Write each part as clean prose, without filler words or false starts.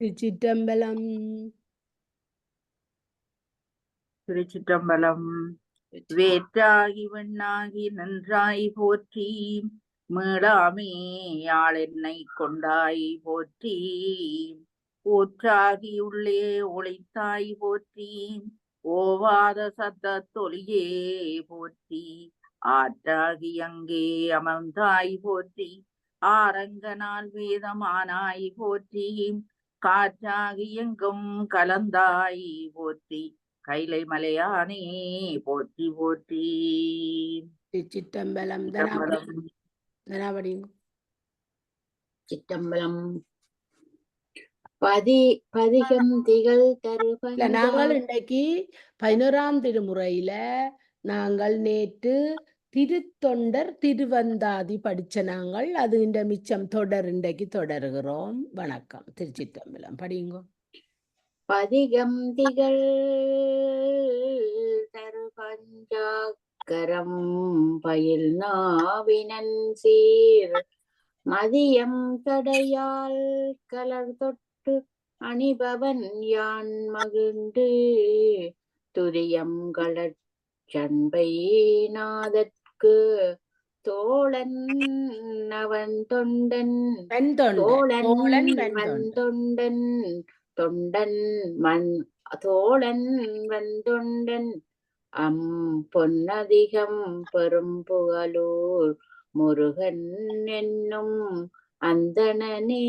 திருச்சிற்றம்பலம். திருச்சிற்றம்பலம். வேற்றாகி வெண்ணாகி நன்றாய் போற்றி, மீளாமே யாழென்னை கொண்டாய் போற்றி, ஊற்றாகி உள்ளே ஒளித்தாய் போற்றி, ஓவாத சத்தத்தொலியே போற்றி, ஆற்றாகி அங்கே அமர்ந்தாய் போற்றி, ஆரங்கனால் வேதமானாய் போற்றி, காற்றாகி எங்கும் கலந்தாய் போற்றி, கைலை மலையானே போற்றி போற்றி. திருச்சிற்றம்பலம். சிற்றம்பலம். பதிகம் திகழ் தரு. நாங்கள் இன்றைக்கு 11ஆம் திருமுறையில நாங்கள் நேற்று திருத்தொண்டர் திருவந்தாதி படிச்ச நாங்கள் அது இந்த மிச்சம் தொடர் இன்றைக்கு தொடர்கிறோம். வணக்கம். திருச்சிற்றம்பலம். படியுங்க. பதிகம் திகழ் தரு பஞ்சாக்கரம் பயில் நாவினன் சீர், மதியம் தடையால் கலர் தொட்டு அணிபவன் யான் மகிழ்ந்து, துரியம் களச்சண்பை நாதற்கு தோழன் அவன் தொண்டன், தோழன் வந்தொண்டன் தொண்டன் மண் தோழன் வந்தொண்டன், பொன்னதிகம் பெரும் புகழூர் முருகன் என்னும் அந்தணனே.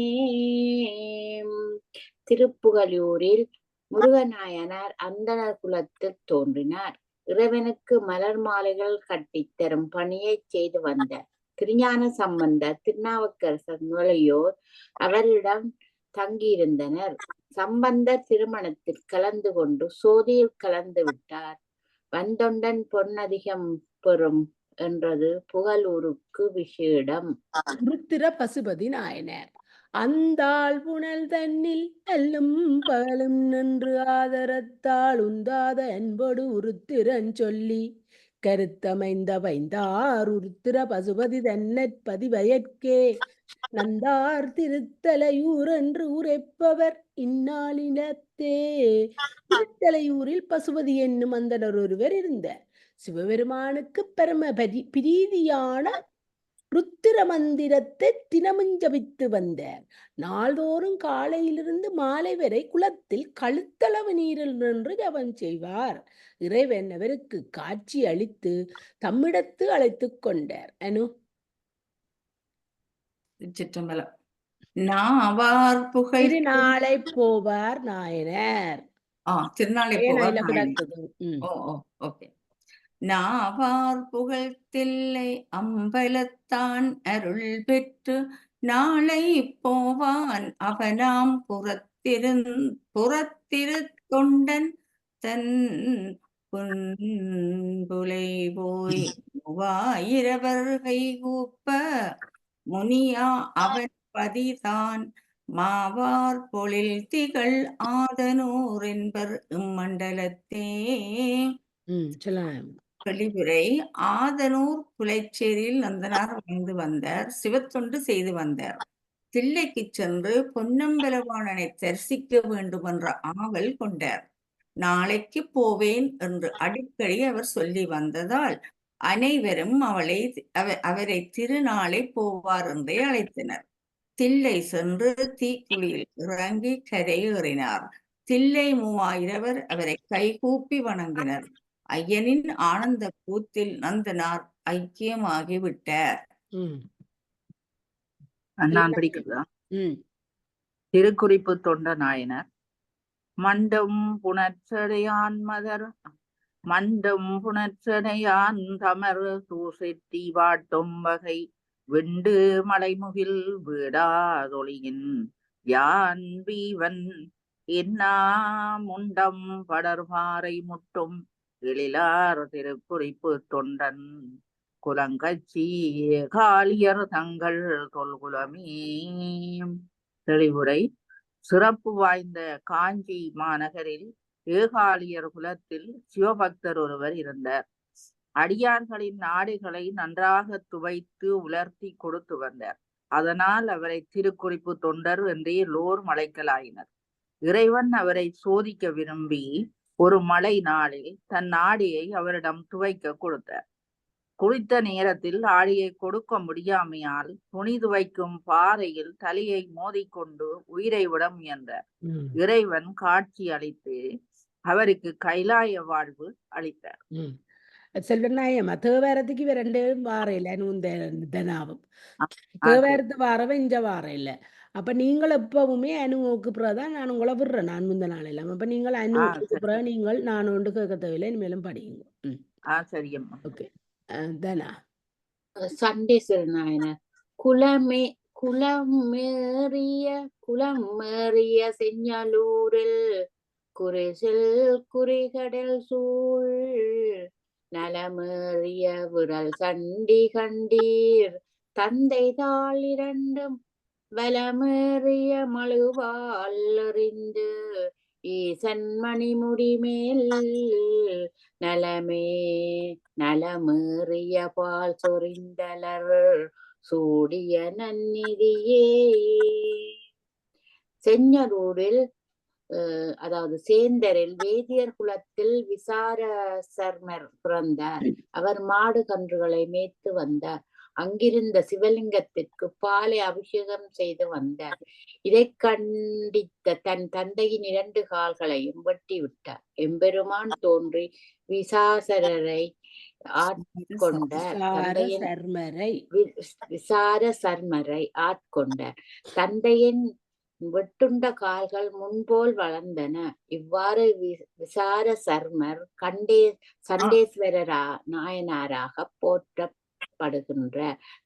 திருப்புகலூரில் முருகநாயனார் அந்தணர் குலத்தில் தோன்றினார். இறைவனுக்கு மலர் மாலைகள் கட்டித்தரும் பணியை செய்து வந்தார். திருஞான சம்பந்தர், திருநாவுக்கரசர் முதலியோர் அவரிடம் தங்கியிருந்தனர். சம்பந்தர் திருமணத்தில் கலந்து கொண்டு சோதியில் கலந்து விட்டார். வந்தொண்டன் பொன்னதிகம் பெறும் என்றது புகழூருக்கு விஷேடம். உருத்திர பசுபதி நாயனார் அந்தாள் புனல் தன்னில் அல்லும் பகலும் நின்று ஆதரத்தால் உந்தாத அன்போடு உருத்திரன் சொல்லி கருத்தமைந்த வைந்தார். உருத்திர பசுபதி தன்னற்பதி வயற்கே நந்தார் திருத்தலையூர் என்று உரைப்பவர் இந்நாளினத்தே. திருத்தலையூரில் பசுபதி என்னும் அந்தனர் ஒருவர் இருந்தார். சிவபெருமானுக்கு பரம பிரீதியான ருத்திர மந்திரத்தை தினமும் ஜபித்து வந்தார். நாள்தோறும் காலையிலிருந்து மாலை வரை குளத்தில் கழுத்தளவு நீரில் நின்று ஜபம் செய்வார். இறைவன் அவருக்கு காட்சி அளித்து தம்மிடத்து அழைத்து கொண்டார். அனு சிற்றம்பலம். நாவார் புகழ் திருநாளை போவார் நாயனர். திருநாளை போவார். ஓகே. நாவார் புகழ் தில்லை அம்பலத்தான் அருள் பெற்று நாளை போவான் அவனாம் புறத்திரு தொண்டன் தன் புன்புலை போய் மூவாயிரவர் கைகூப்ப முனியா அவன் பதிதான் மாவார் பொழில் திகழ் ஆதனூர் என்பர் இம்மண்டலத்தே. வெளிவுரை. ஆதனூர் புலைச்சேரியில் நந்தனார் வாழ்ந்து வந்தார். சிவத்தொண்டு செய்து வந்தார். தில்லைக்கு சென்று பொன்னம்பலவாணனை தரிசிக்க வேண்டும் என்ற ஆவல் கொண்டார். நாளைக்கு போவேன் என்று அடிக்கடி அவர் சொல்லி வந்ததால் அனைவரும் அவரை திருநாளை போவார் என்றே அழைத்தனர். தில்லை சென்று தீக்குழியில் இறங்கி கரையேறினார். தில்லை மூவாயிரவர் அவரை கைகூப்பி வணங்கினர். ஐயனின் ஆனந்த கூத்தில் நந்தனார் ஐக்கியமாகிவிட்டார். திருக்குறிப்பு தொண்ட நாயனர். மண்டும் புணர்ச்சடையான் மதர் மண்டும் புணர்ச்சடையான் தமர் தூசெட்டி வாட்டும் வகை வெண்டு மலைமுகில் வீடாதொழியின் யான் வீவன் என்னா முண்டம் படர்பாறை முட்டும் எழிலார் திருக்குறிப்பு தொண்டன் குலங்கச்சி காளியர் தங்கள் தொல்குலமே. தெளிவுரை. சிறப்பு வாய்ந்த காஞ்சி மாநகரில் ஏகாலியர் குலத்தில் சிவபக்தர் ஒருவர் இருந்தார். அடியார்களின் ஆடைகளை நன்றாக துவைத்து உலர்த்தி கொடுத்து வந்தார். அதனால் அவரை திருக்குறிப்பு தொண்டர் என்றே எல்லோரும் அழைக்கலாயினர். இறைவன் அவரை சோதிக்க விரும்பி ஒரு மழை நாளில் தன் ஆடையை அவரிடம் துவைக்க கொடுத்தார். குறித்த நேரத்தில் ஆடையை கொடுக்க முடியாமையால் துணி துவைக்கும் பாறையில் தலையை மோதிக்கொண்டு உயிரை விட முயன்றார். இறைவன் காட்சி அளித்து அவருக்கு கைலாய வாழ்வு அளித்தார். செல்வநாயகம் தேவாரத்துக்கு இவ ரெண்டு வாரையில தனாவும் தேவாரத்து வாரவ இஞ்ச வாரையில. அப்ப நீங்கள் எப்பவுமே அனுவுக்கு பிறகுதான் நான் உங்களை விடுறேன். நான் முந்த நாள் இல்லாம அப்ப நீங்கள் அனுவுக்கு பிறகு நீங்கள் நான் ஒன்று கேட்க தேவையில்லை, இனிமேலும் படியுங்க. சரியம்மா. ஓகே தனா சண்டேஸ்வர நாயனார் குளமேறிய செஞ்சலூரில் குறைசில் குறிகடல் சூழ் நலமேறிய விரல் சண்டி கண்டீர் தந்தை தாள் இரண்டும் வலமேறிய மழுவால் எறிந்து ஈசன் மணிமுடி மேல் நலமேறிய பால் சொரிந்தலர் சூடிய நன்னிதியே. செஞ்சலூரில் அதாவது சேந்தரில் வேதியர் குலத்தில் விசார சர்மர் பிறந்தார். அவர் மாடு கன்றுகளை மேய்த்து வந்தார். அங்கிருந்த சிவலிங்கத்திற்கு பாலை அபிஷேகம் செய்து வந்தார். இதை கண்டித்த தன் தந்தையின் 2 கால்களையும் வெட்டி விட்டார். எம்பெருமான் தோன்றி விசார சர்மரை ஆட்கொண்டார். தந்தையின் வெட்டுண்ட கால்கள் முன்போல் வளர்ந்தன. இவ்வாறு விசார சர்மர் சண்டேஸ்வர நாயனாராக போற்றப்படுகின்ற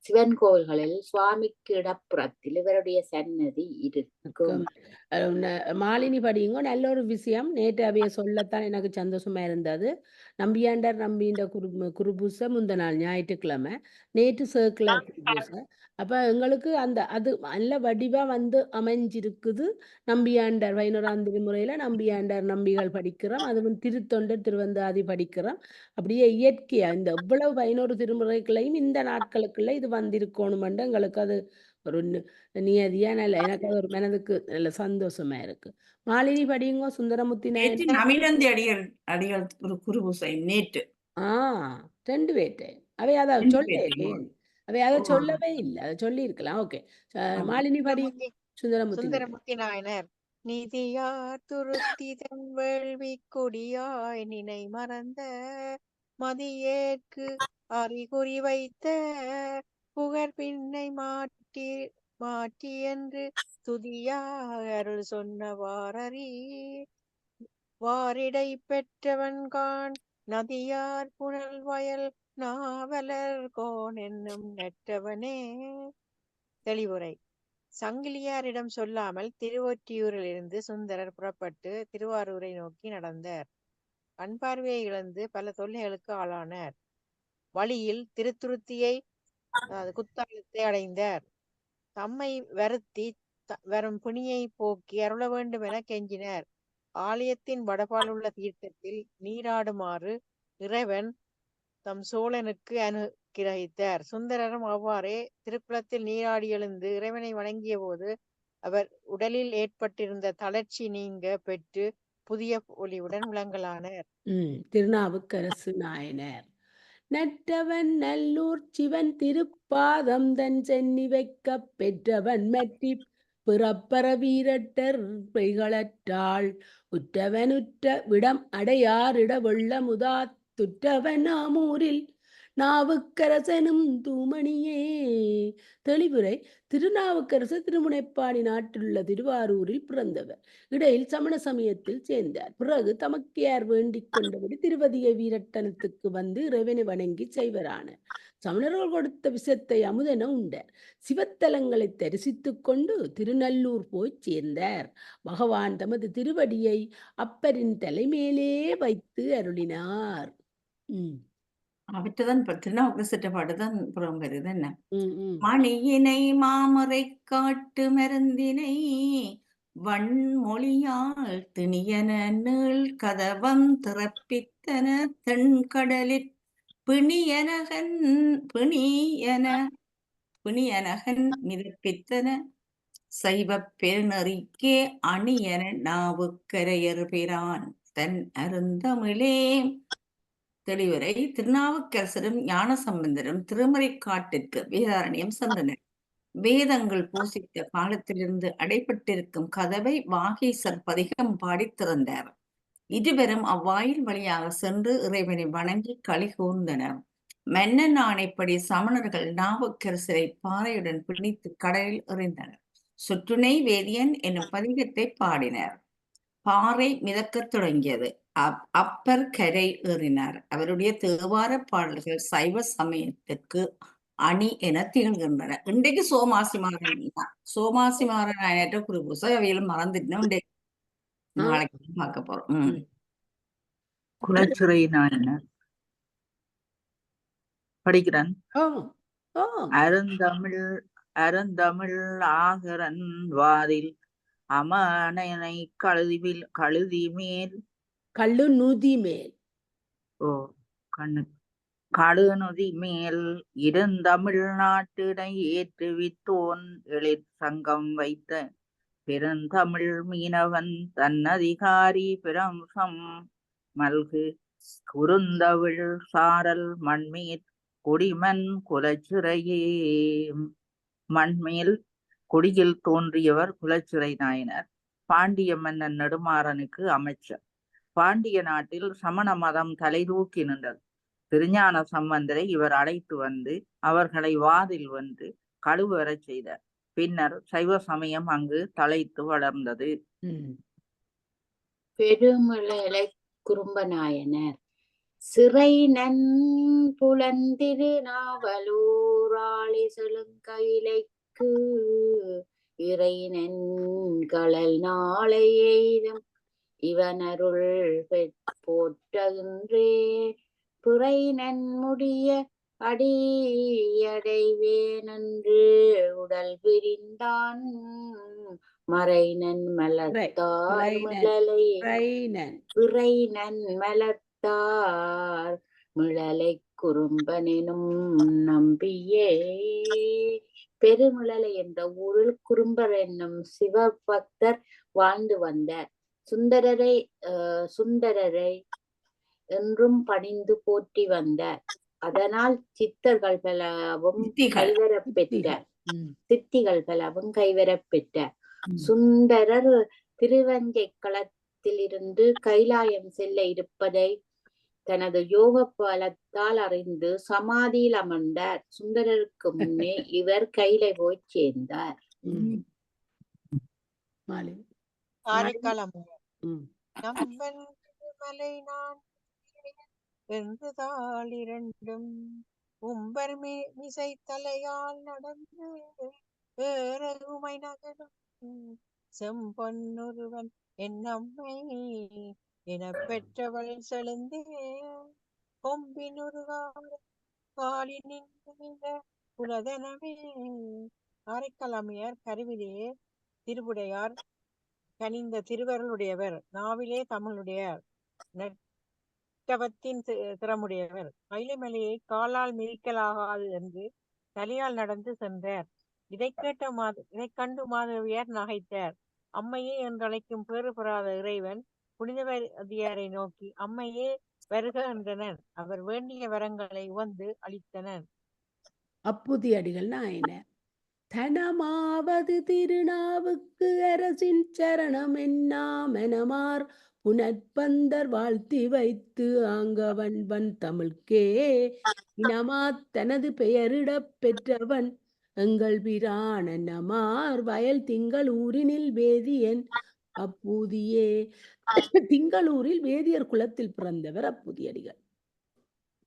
சிவன் கோவில்களில் சுவாமிக்கு இடப்புறத்தில் இவருடைய சன்னதி இருக்கும். மாலினி படியுங்க. நல்ல ஒரு விஷயம். நேற்று அவைய சொல்லத்தான் எனக்கு சந்தோஷமா இருந்தது. நம்பியாண்டார் நம்பின்ற குருபூச முந்த நாள் ஞாயிற்றுக்கிழமை, நேற்று சேர்க்கலர் குருபூச. அப்ப எங்களுக்கு அது நல்ல வடிவா அமைஞ்சிருக்குது. நம்பியாண்டார் 11ஆம் திருமுறையில நம்பியாண்டார் நம்பிகள் படிக்கிறோம். அதுவும் திருத்தொண்டர் திருவந்தாதி படிக்கிறோம். அப்படியே இயற்கையா இந்த எவ்வளவு 11 திருமுறைகளையும் இந்த நாட்களுக்குள்ள இது வந்திருக்கணுமென்று எங்களுக்கு அது ஒரு நியதியா நல்ல எனக்கு ஒரு மனதுக்கு நல்ல சந்தோஷமா இருக்கு. மாலினி படியுங்க. சுந்தரமுத்தி நமிழந்தி அடிகள் குருபூசை நேற்று 2 பேர்ட்ட அவை அதை சொல்லவே இல்லை. அதை சொல்லி இருக்கலாம். ஓகே மாலினி படி. சுந்தரமுத்தி நாயனர் நிதியார் துருத்திதன் வேள்வி கொடியாய் நினை மறந்த மதியேற்கு அறிகுறி வைத்த புகழ் பின்னை மாற்றி என்று துதியாக அருள் சொன்ன வாரிடை பெற்றவன் கான் நதியார் புனல் வயல் நாவலர் கோன் என்னும் நெற்றவனே. தெளிவுரை. சங்கிலியாரிடம் சொல்லாமல் திருவொற்றியூரிலிருந்து சுந்தரர் புறப்பட்டு திருவாரூரை நோக்கி நடந்தார். கண் பார்வையை இழந்து பல தொல்லைகளுக்கு ஆளானார். வழியில் திருத்துருத்தியை குத்தாலத்தை அடைந்தார். தம்மை வருத்தி வரும் பிணியை போக்கி அருள வேண்டும் என கெஞ்சினார். ஆலயத்தின் வடபால் உள்ள தீர்த்தத்தில் நீராடுமாறு இறைவன் தம் சோழனுக்கு அனுகிரகித்தார். சுந்தரரும் அவ்வாறே திருக்குளத்தில் நீராடி எழுந்து இறைவனை வணங்கிய போது அவர் உடலில் ஏற்பட்டிருந்த தளர்ச்சி நீங்க பெற்று புதிய ஒளிவுடன் விளங்கலானார். திருநாவுக்கரசு நாயனர் நற்றவன் நல்லூர் சிவன் திருப்பாதம் தன் சென்னி வைக்க பெற்றவன் மற்றி பிறப்பற வீரட்டர் பெய்களற்றாள் உற்றவன் உற்ற விடம் அடையாரிட வெள்ள முதா துற்றவன் ஆமூரில் நாவுக்கரசனும் தூமணியே. தெளிவுரை. திருநாவுக்கரசு திருமுனைப்பாடி நாட்டிலுள்ள திருவாரூரில் பிறந்தவர். இடையில் சமண சமயத்தில் சேர்ந்தார். பிறகு தமக்கையார் வேண்டிக் கொண்டபடி திருவதிய வீரட்டனத்துக்கு வந்து இறைவனை வணங்கி செய்வரானார். சமணர்கள் கொடுத்த விஷத்தை அமுதென உண்டார். சிவத்தலங்களை தரிசித்துக் கொண்டு திருநல்லூர் போய் சேர்ந்தார். பகவான் தமது திருவடியை அப்பரின் தலைமேலே வைத்து அருளினார். அவற்றுதான் திருநாவுக்கரசற்ற பாட்டுதான் புறம் வருது. என்ன மணியினை மாமரை காட்டு மருந்தினை வன்மொழியால் திணியன நீள் கதவம் திறப்பித்தன தென்கடலில் பிணியனகன் மிதப்பித்தன சைவப் பெருநெறிக்கே அணியன நாவுக்கரையர் பிரான் தன் அருந்தமிழே. தெளிவுரை. திருநாவுக்கரசரும் ஞானசம்பந்தரும் திருமறைக்காட்டிற்கு வேதாரண்யம் சென்றனர். வேதங்கள் பூசித்த காலத்திலிருந்து அடைபட்டிருக்கும் கதவை வாகீசர் பதிகம் பாடி திறந்தார். இருவரும் அவ்வாயில் வழியாக சென்று இறைவனை வணங்கி களி கூர்ந்தனர். மன்னன் ஆணைப்படி சமணர்கள் நாவுக்கரசரை பாறையுடன் பிடித்து கடலில் எறிந்தனர். சுற்றுனை வேதியன் என்னும் பதிகத்தை பாடினர். பாறை மிதக்கத் தொடங்கியது. அப்பர் கரை ஏறினார். அவருடைய தேவார பாடல்கள் சைவ சமயத்திற்கு அணி என திகழ்கின்றன. இன்றைக்கு சோமாசி மாறன் குருபூசை அவையிலும் மறந்துட்டோம். நாளைக்கு பார்க்க போறோம். குலச்சிறை நாயனர் படிக்கிறேன். அருந்தமிழ் ஆகரன் வாதில் அமனை கழுதி மேல் கழுநுதி மேல் இருந்தமிழ் நாட்டிடை ஏற்றுவித்தோன் எழிற் சங்கம் வைத்த பெருந்தமிழ் மீனவன் தன்னதிகாரி பிரம்சம் மல்கு குறுந்தவிழ் சாரல் மண்மேற் குடிமன் குலச்சிறையே. மண்மேல் குடியில் தோன்றியவர் குலச்சிறை நாயனர். பாண்டிய மன்னன் நெடுமாறனுக்கு அமைச்சர். பாண்டிய நாட்டில் சமண மதம் தலை தூக்கி நின்றது. திருஞான சம்பந்தரை இவர் அழைத்து வந்து அவர்களை வாதில் வென்று கழுவறச் செய்தார். பின்னர் சைவ சமயம் அங்கு தழைத்து வளர்ந்தது. பெருமிழலை குறும்பநாயனர். சிறை நன் புலந்திரு நாவலூராளி செழுங்கயிலைக்கு இறை நன்களல் நாளை எய்தும் இவனருள் போற்றகின்றே புரை நன்முடிய அடியடைவேனென்று உடல் பிரிந்தான் மறை நன் மலர்த்தார் மிழலை பிறை நன் மலர்த்தார் மிழலை குறும்பனெனும் நம்பியே. பெருமிழலை என்ற ஊரில் குறும்பர் என்னும் சிவபக்தர் வாழ்ந்து வந்தார். சுந்தரரை என்றும் பணிந்து போற்றி வந்தார். அதனால் சித்திகள் பலவும் கைவரப்பெற்றார். சுந்தரர் திருவஞ்சை களத்திலிருந்து கைலாயம் செல்ல இருப்பதை தனது யோக பலத்தால் அறிந்து சமாதியில் அமர்ந்தார். சுந்தரருக்கு முன்னே இவர் கைலை போய் சேர்ந்தார். இரண்டும் உம்பர் மிசை தலையால் நடந்து உமை நகரும் செம்பொன்னொருவன் என்னம்மை என பெற்றவள் செழுந்தே கொம்பினுருகாலி நின்ற புலதனமே. காரைக்காலமையார் கருவிலே திருவுடையார், கனிந்த திருவருளுடையவர், நாவிலே தமிழுடையார், நெட்டவத்தின் திறமுடையவர். கைலைமலையை காலால் மிதிக்கலாகாது என்று தலையால் நடந்து சென்றார். இதை கண்டு மாதவியார் நகைத்தார். அம்மையே என்றழைக்கும் பேறு பெறாத இறைவன் புனிதவதியாரை நோக்கி அம்மையே வருக என்றனர். அவர் வேண்டிய வரங்களை உவந்து அளித்தனர். அப்புதியடிகள் நாயனர். தனமாவது திருநாவுக்கு அரசின் சரணம் என்னாமெனமார் புனற்பந்தர் வாழ்த்தி வைத்து ஆங்கவன் தமிழ்க்கே இனமா தனது பெயரிடப் பெற்றவன் எங்கள் பிரான நமார் வயல் திங்களூரினில் வேதியன் அப்பூதியே. திங்களூரில் வேதியர் குலத்தில் பிறந்தவர் அப்புதியடிகள்.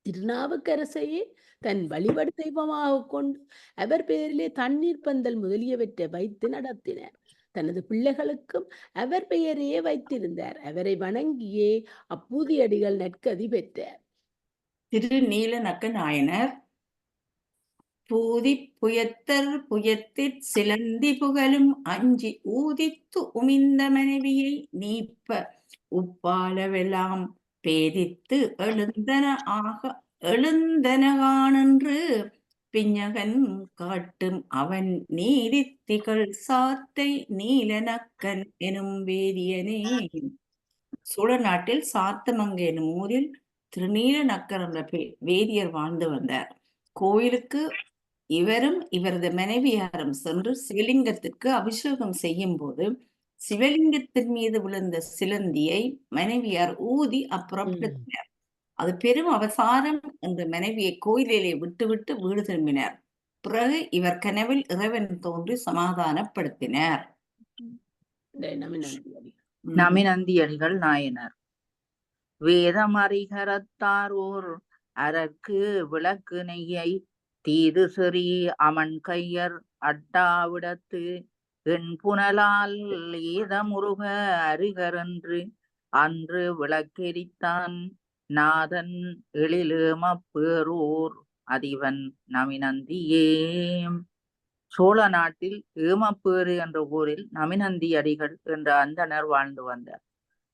திருநாவுக்கரசையே தன் வழிபாடு தெய்வமாக கொண்டு அவர் பெயரிலே தண்ணீர் பந்தல் முதலியவற்றை வைத்து நடத்தினார். தனது பிள்ளைகளுக்கும் அவர் பெயரையே வைத்திருந்தார். அவரை வணங்கியே அப்பூதியடிகள் நற்கதி பெற்றார். திருநீலநக்க நாயனர். பூதி புயத்தர் புயத்திற் சிலந்தி புகழும் அஞ்சி ஊதித்து உமிந்த மனைவியை நீப்ப உப்பாலவெல்லாம் பேதித்து எழுந்தனகானென்று பிஞகன் காட்டும் அவன் நீதித்திகள் சாத்தை நீலநக்கன் எனும் வேதியனே. சோழ நாட்டில் சாத்தமங்கை எனும் ஊரில் திருநீல நக்கர் என்ற வேதியர் வாழ்ந்து வந்தார். கோயிலுக்கு இவரும் இவரது மனைவியாரும் சென்று சிவலிங்கத்திற்கு அபிஷேகம் செய்யும் போது சிவலிங்கத்தின் மீது விழுந்த சிலந்தியை மனைவியார் ஊதி அப்புறப்படுத்தினார். அது பெரும் அவசாரம் என்று மனைவியை கோயிலிலே விட்டுவிட்டு வீடு திரும்பினார். பிறகு இவர் கனவில் இறைவன் தோன்றி சமாதானப்படுத்தினார். நமிநந்தியடிகள் நாயனர். வேதமறிகரத்தாரூர் அரற்கு விளக்கு நெய்யை தீது செறி அமன் கையர் அட்டாவிடத்து என் புனலால் ஏதமுருக அருகரென்று அன்று விளக்கெரித்தான் நாதன் எழிலேமப்பேரூர் அதிவன் நமிநந்தியே. சோழ நாட்டில் ஏமப்பேறு என்ற ஊரில் நமிநந்தி அடிகள் என்ற அந்தணர் வாழ்ந்து வந்தார்.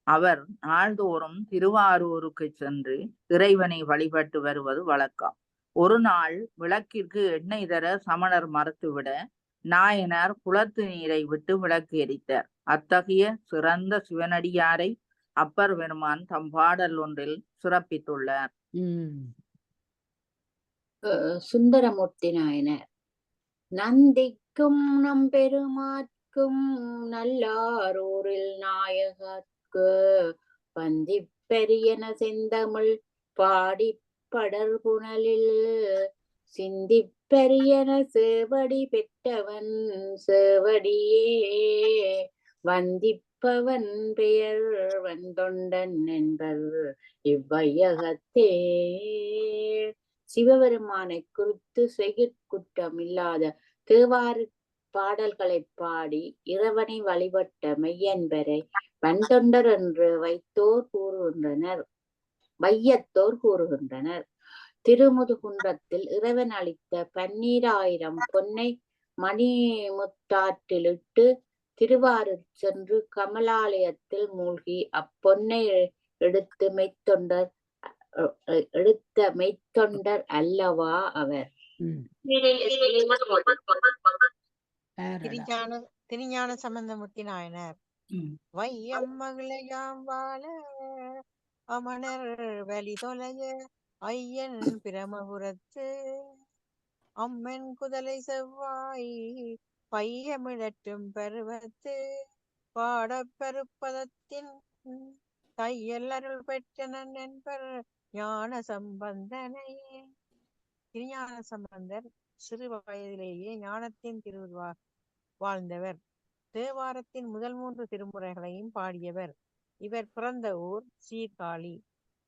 அவர் நாள்தோறும் திருவாரூருக்கு சென்று இறைவனை வழிபட்டு வருவது வழக்கம். ஒரு நாள் விளக்கிற்கு எண்ணெய் தர சமணர் மறுத்துவிட நாயனார் குளத்து நீரை விட்டு விளக்கு எரித்தார். அத்தகைய சிறந்த சிவனடியாரை அப்பர் பெருமான் தம் பாடல் ஒன்றில் சிறப்பித்துள்ளார். சுந்தரமூர்த்தி நாயனர். நந்திக்கும் நம்பெருமாட்கும் நல்லாரூரில் நாயகர்க்கு பந்தி பெரியன செந்தமிழ் பாடி படர்புணலில் சிந்தி பெரியன சேவடி பெற்றவன் சேவடியே வந்திப்பவன் பெயர் வந்தொண்டன் என்பர் இவ்வையகத்தே. சிவபெருமானை குறித்து செய்குற்றம் இல்லாத தேவார பாடல்களை பாடி இறைவனை வழிபட்ட மெய்யன்பரை வந்தொண்டர் என்று வையத்தோர் கூறுகின்றனர். திருமுதுகுன்றத்தில் இறைவன் அளித்த 12,000 பொன்னை மணிமுத்தாற்றிலிட்டு திருவாரூர் சென்று கமலாலயத்தில் மூழ்கி அப்பொன்னை எடுத்த மெய்த்தொண்டர் அல்லவா அவர். திருஞான சம்பந்தமூர்த்தி நாயனர். வையம் மகிழையாம் வாழ அமணர் வலி தொலைய ஐயன் பிரமபுரத்து அம்மன் குதலை செவ்வாய் பையமிழற்றும் பருவத்து பாடப்பெருப்பதத்தின் தையல் அருள் பெற்றனன் என்பர் ஞான சம்பந்தனை. திருஞான சம்பந்தர் சிறு வயதிலேயே ஞானத்தின் திருவுருவா வாழ்ந்தவர். தேவாரத்தின் முதல் 3 திருமுறைகளையும் பாடியவர். இவர் பிறந்த ஊர் சீர்காழி.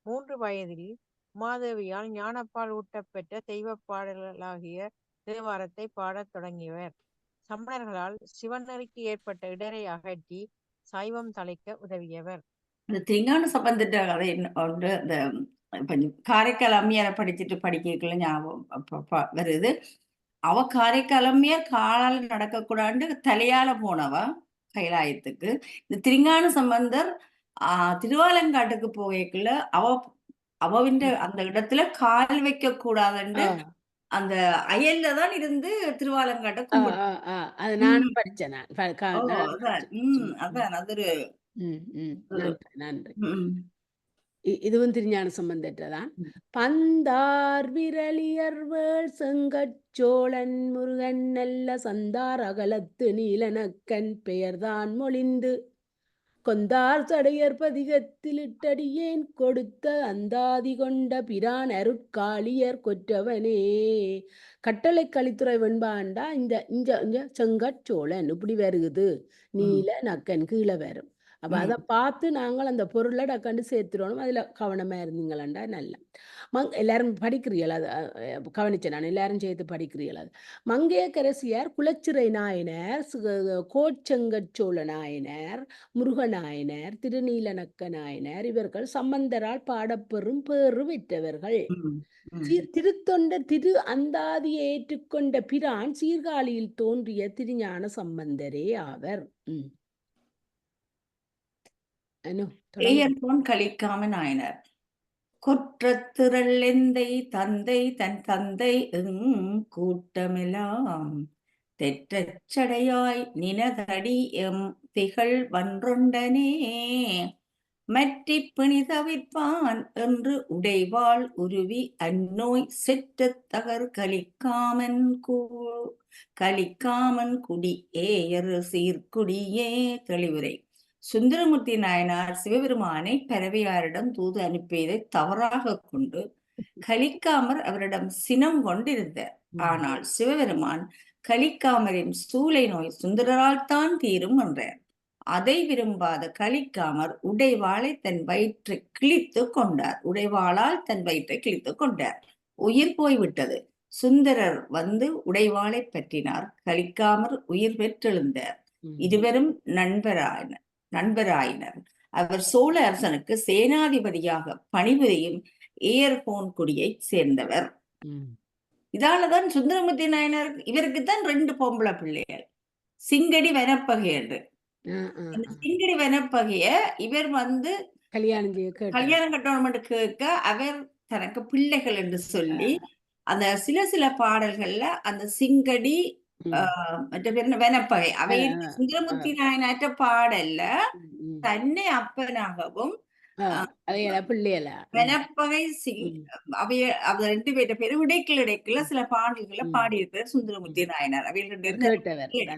3 வயதில் மாதேவியால் ஞானப்பால் ஊட்டப்பெற்ற தெய்வ பாடல்களாகிய தேவாரத்தை பாடத் தொடங்கியவர். சமணர்களால் சிவநெறிக்கு ஏற்பட்ட இடரை அகற்றி சைவம் தழைக்க உதவியவர். திருஞான சம்பந்தர் கதை ஒன்று இந்த காரைக்கால் அம்மையாரை படிக்கல ஞாபகம் வருது. அவ காரைக்கால் அம்மையார் காலால் நடக்கக்கூடாது தலையால போனவ கைலாயத்துக்கு. இந்த திருஞான சம்பந்தர் திருவாலங்காட்டுக்கு போகக்குள்ள அவவின் அந்த இடத்துல கால் வைக்க கூடாதுன்னு அந்த அயல்ல தான் இருந்து திருவாலங்காட்டை படிச்சேன். அதான் அது ஒரு நன்றி. இதுவும் திருஞான சம்பந்ததான். பந்தார் விரலியர்வேள் செங்கச்சோழன் முருகன் நல்ல சந்தார் அகலத்து நீலநக்கன் பெயர்தான் மொழிந்து கொந்தார் சடையர் பதிகத்தில் இட்டடியேன் கொடுத்த அந்தாதி கொண்ட பிரான் அருட்காளியர் கொற்றவனே. கட்டளை கலித்துறை வெண்பாண்டா இந்த செங்கச்சோழன் இப்படி வருகுது, நீல நக்கன் கீழே வரும். அப்போ அதை பார்த்து நாங்கள் அந்த பொருளை டக்காண்டு சேர்த்துடணும். அதில் கவனமாக இருந்தீங்களாண்டா நல்ல. எல்லாரும் படிக்கிறீங்களா? அது கவனிச்சேன் நான். எல்லாரும் சேர்த்து படிக்கிறீங்களா? அது மங்கையரசியார், குலச்சிறை நாயனர், கோச்செங்கச்சோழ நாயனர், முருகநாயனர், திருநீலநக்க நாயனர் இவர்கள் சம்பந்தரால் பாடப்பெறும் பேறு பெற்றவர்கள். திருத்தொண்ட திரு அந்தாதியை ஏற்றுக்கொண்ட பிரான் சீர்காழியில் தோன்றிய திருஞான சம்பந்தரே ஆவர். கலிக்காம நாயனர். கொற்றத்திரள் எந்தை தந்தை தன் தந்தை கூட்டமெல்லாம் தெற்றச் சடையாய் நினதடி எம் திகழ் வன்றொண்டனே மற்றிப் பிணி தவிர்ப்பான் என்று உடைவாள் உருவி அந்நோய் செற்றத் தகர் கலிக்காமன் குடி ஏயர் சீர்குடியே. தெளிவுரை. சுந்தரமூர்த்தி நாயனார் சிவபெருமானை பரவையாரிடம் தூது அனுப்பியதை தவறாக கொண்டு கலிக்காமர் அவரிடம் சினம் கொண்டிருந்தார். ஆனால் சிவபெருமான் கலிக்காமரின் சூளை நோய் சுந்தரரால் தான் தீரும் என்றார். அதை விரும்பாத கலிக்காமர் உடைவாளை தன் வயிற்றை கிழித்து கொண்டார். உடைவாளால் தன் வயிற்றை கிழித்து கொண்டார். உயிர் போய்விட்டது. சுந்தரர் வந்து உடைவாளை பற்றினார். கலிக்காமர் உயிர் பெற்றெழுந்தார். இருவரும் நண்பராயினர். அவர் சோழ அரசனுக்கு சேனாதிபதியாக பணிபுரியும் ஏர்கோன் குடியைச் சேர்ந்தவர். இதாலதான் சுந்தரமூர்த்தி நாயனார் இவருக்குத்தான் 2 பொம்பளை பிள்ளைகள், சிங்கடி வனப்பகை என்று. அந்த சிங்கடி வனப்பகைய இவர் வந்து கல்யாணம் கட்டணும் கேட்க அவர் தனக்கு பிள்ளைகள் என்று சொல்லி அந்த சில பாடல்கள்ல அந்த சிங்கடி வனப்பகை அவை சுந்தரமூர்த்தி நாயனாற்ற பாடல்ல தன்னை அப்பனாகவும் வனப்பகை அவைய 2 பேர்ட்ட பேரு இடைக்குள்ள சில பாடல்களை பாடியிருக்கிற சுந்தரமூர்த்தி நாயனார். அவையில்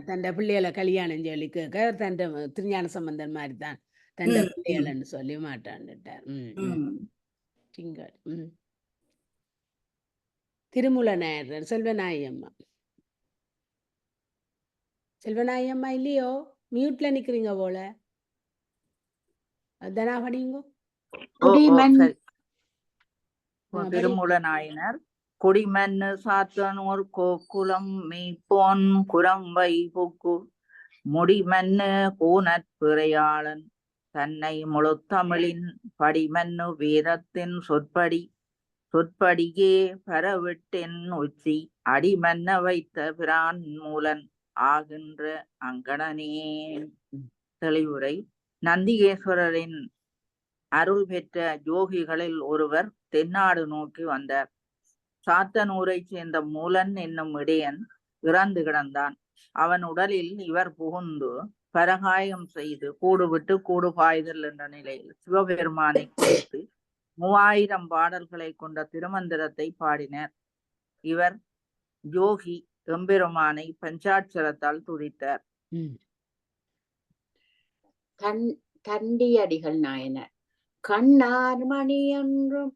தன் பிள்ளைகளை கல்யாணம் சொல்லி கேட்க தன் திருஞான சம்பந்தன் மாதிரி தான் தன் பிள்ளைகள்னு சொல்லி மாட்டான்ட்டார். திருமூல நாயர் செல்வநாயம்மா இல்லையோ? மியூட்ல நிக்கிறீங்க போல. அதனா படிங்க. திருமூல நாயனர் குடிமன்னு சாத்தனோர் கோக்குலம் மீப்போன் குரம்பை புக்கு முடிமன்னு கூனற்பிறையாளன் தன்னை முழுத்தமிழின் படிமன்னு வீரத்தின் சொற்படியே பரவிட்டின் உச்சி அடிமன்ன வைத்த பிரான் மூலன் ஆகின்ற அங்கணனே. தெளிவுரை. நந்திகேஸ்வரரின் அருள் பெற்ற யோகிகளில் ஒருவர் தென்னாடு நோக்கி வந்தார். சாத்தனூரை சேர்ந்த மூலன் என்னும் இடையன் இறந்து கிடந்தான். அவன் உடலில் இவர் புகுந்து பரகாயம் செய்து கூடு விட்டு கூடு பாய்தல் என்ற நிலையில் சிவபெருமானை குறித்து 3000 பாடல்களை கொண்ட திருமந்திரத்தை பாடினர். இவர் யோகி எம்பெருமானை பஞ்சாட்சரத்தால் துதித்தார். தண்டியடிகள் நாயனர். கண்ணார் மணி என்றும்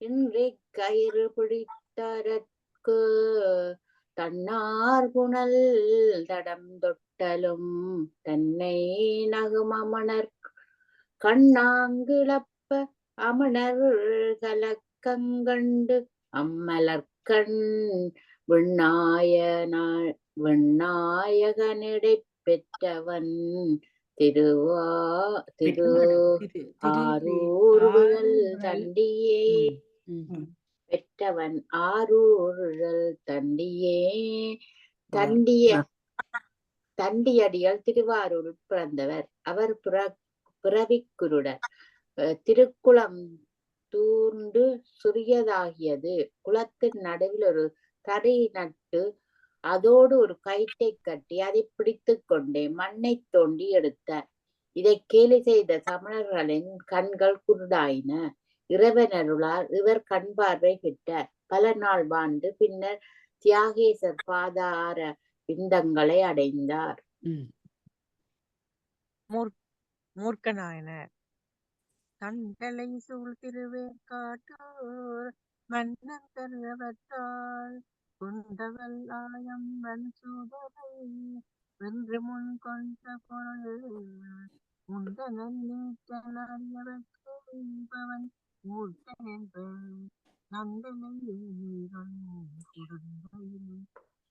இன்றி கயிறு பிடித்தரற்கு தன்னார் புனல் தடம் தொட்டலும் தன்னை நகுமமணர் கண்ணாங்கிழப்ப அமணர் கலக்கங்கண்டு அம்மலர்கண் விண்ணாயகனிடை பெற்றவன் ஆரூர்கள் தண்டியே பெற்றவன் ஆரூர்கள் தண்டியே. தண்டியடிகள் திருவாரூரில் பிறந்தவர். அவர் பிறவிக்குருடர். திருக்குளம் தூர்ந்து சிறியதாகியது. குளத்தின் நடுவில் ஒரு தரை நட்டு அதோடு ஒரு கயிற்றை கட்டி அதை பிடித்து கொண்டே மண்ணை தோண்டி எடுத்தார். இதை கேலி செய்த சமணர்களின் கண்கள் குருடாயின. இறைவனருளால் இவர் கண் பார்வை பெற்றார். பல நாள் வாழ்ந்து பின்னர் தியாகேசர் பாதார விந்தங்களை அடைந்தார். மூர்க்க நாயனர். தண்டலை சூழ் திருவேற்காட்டூர் மன்னன் கருவற்றால் கொண்டவல் ஆயம் வன்சூதரை வென்று முன் கொண்ட பொருள் முந்தனன் நீற்றன் அறியவன் மூர்க்கன் என்பன் நந்தனை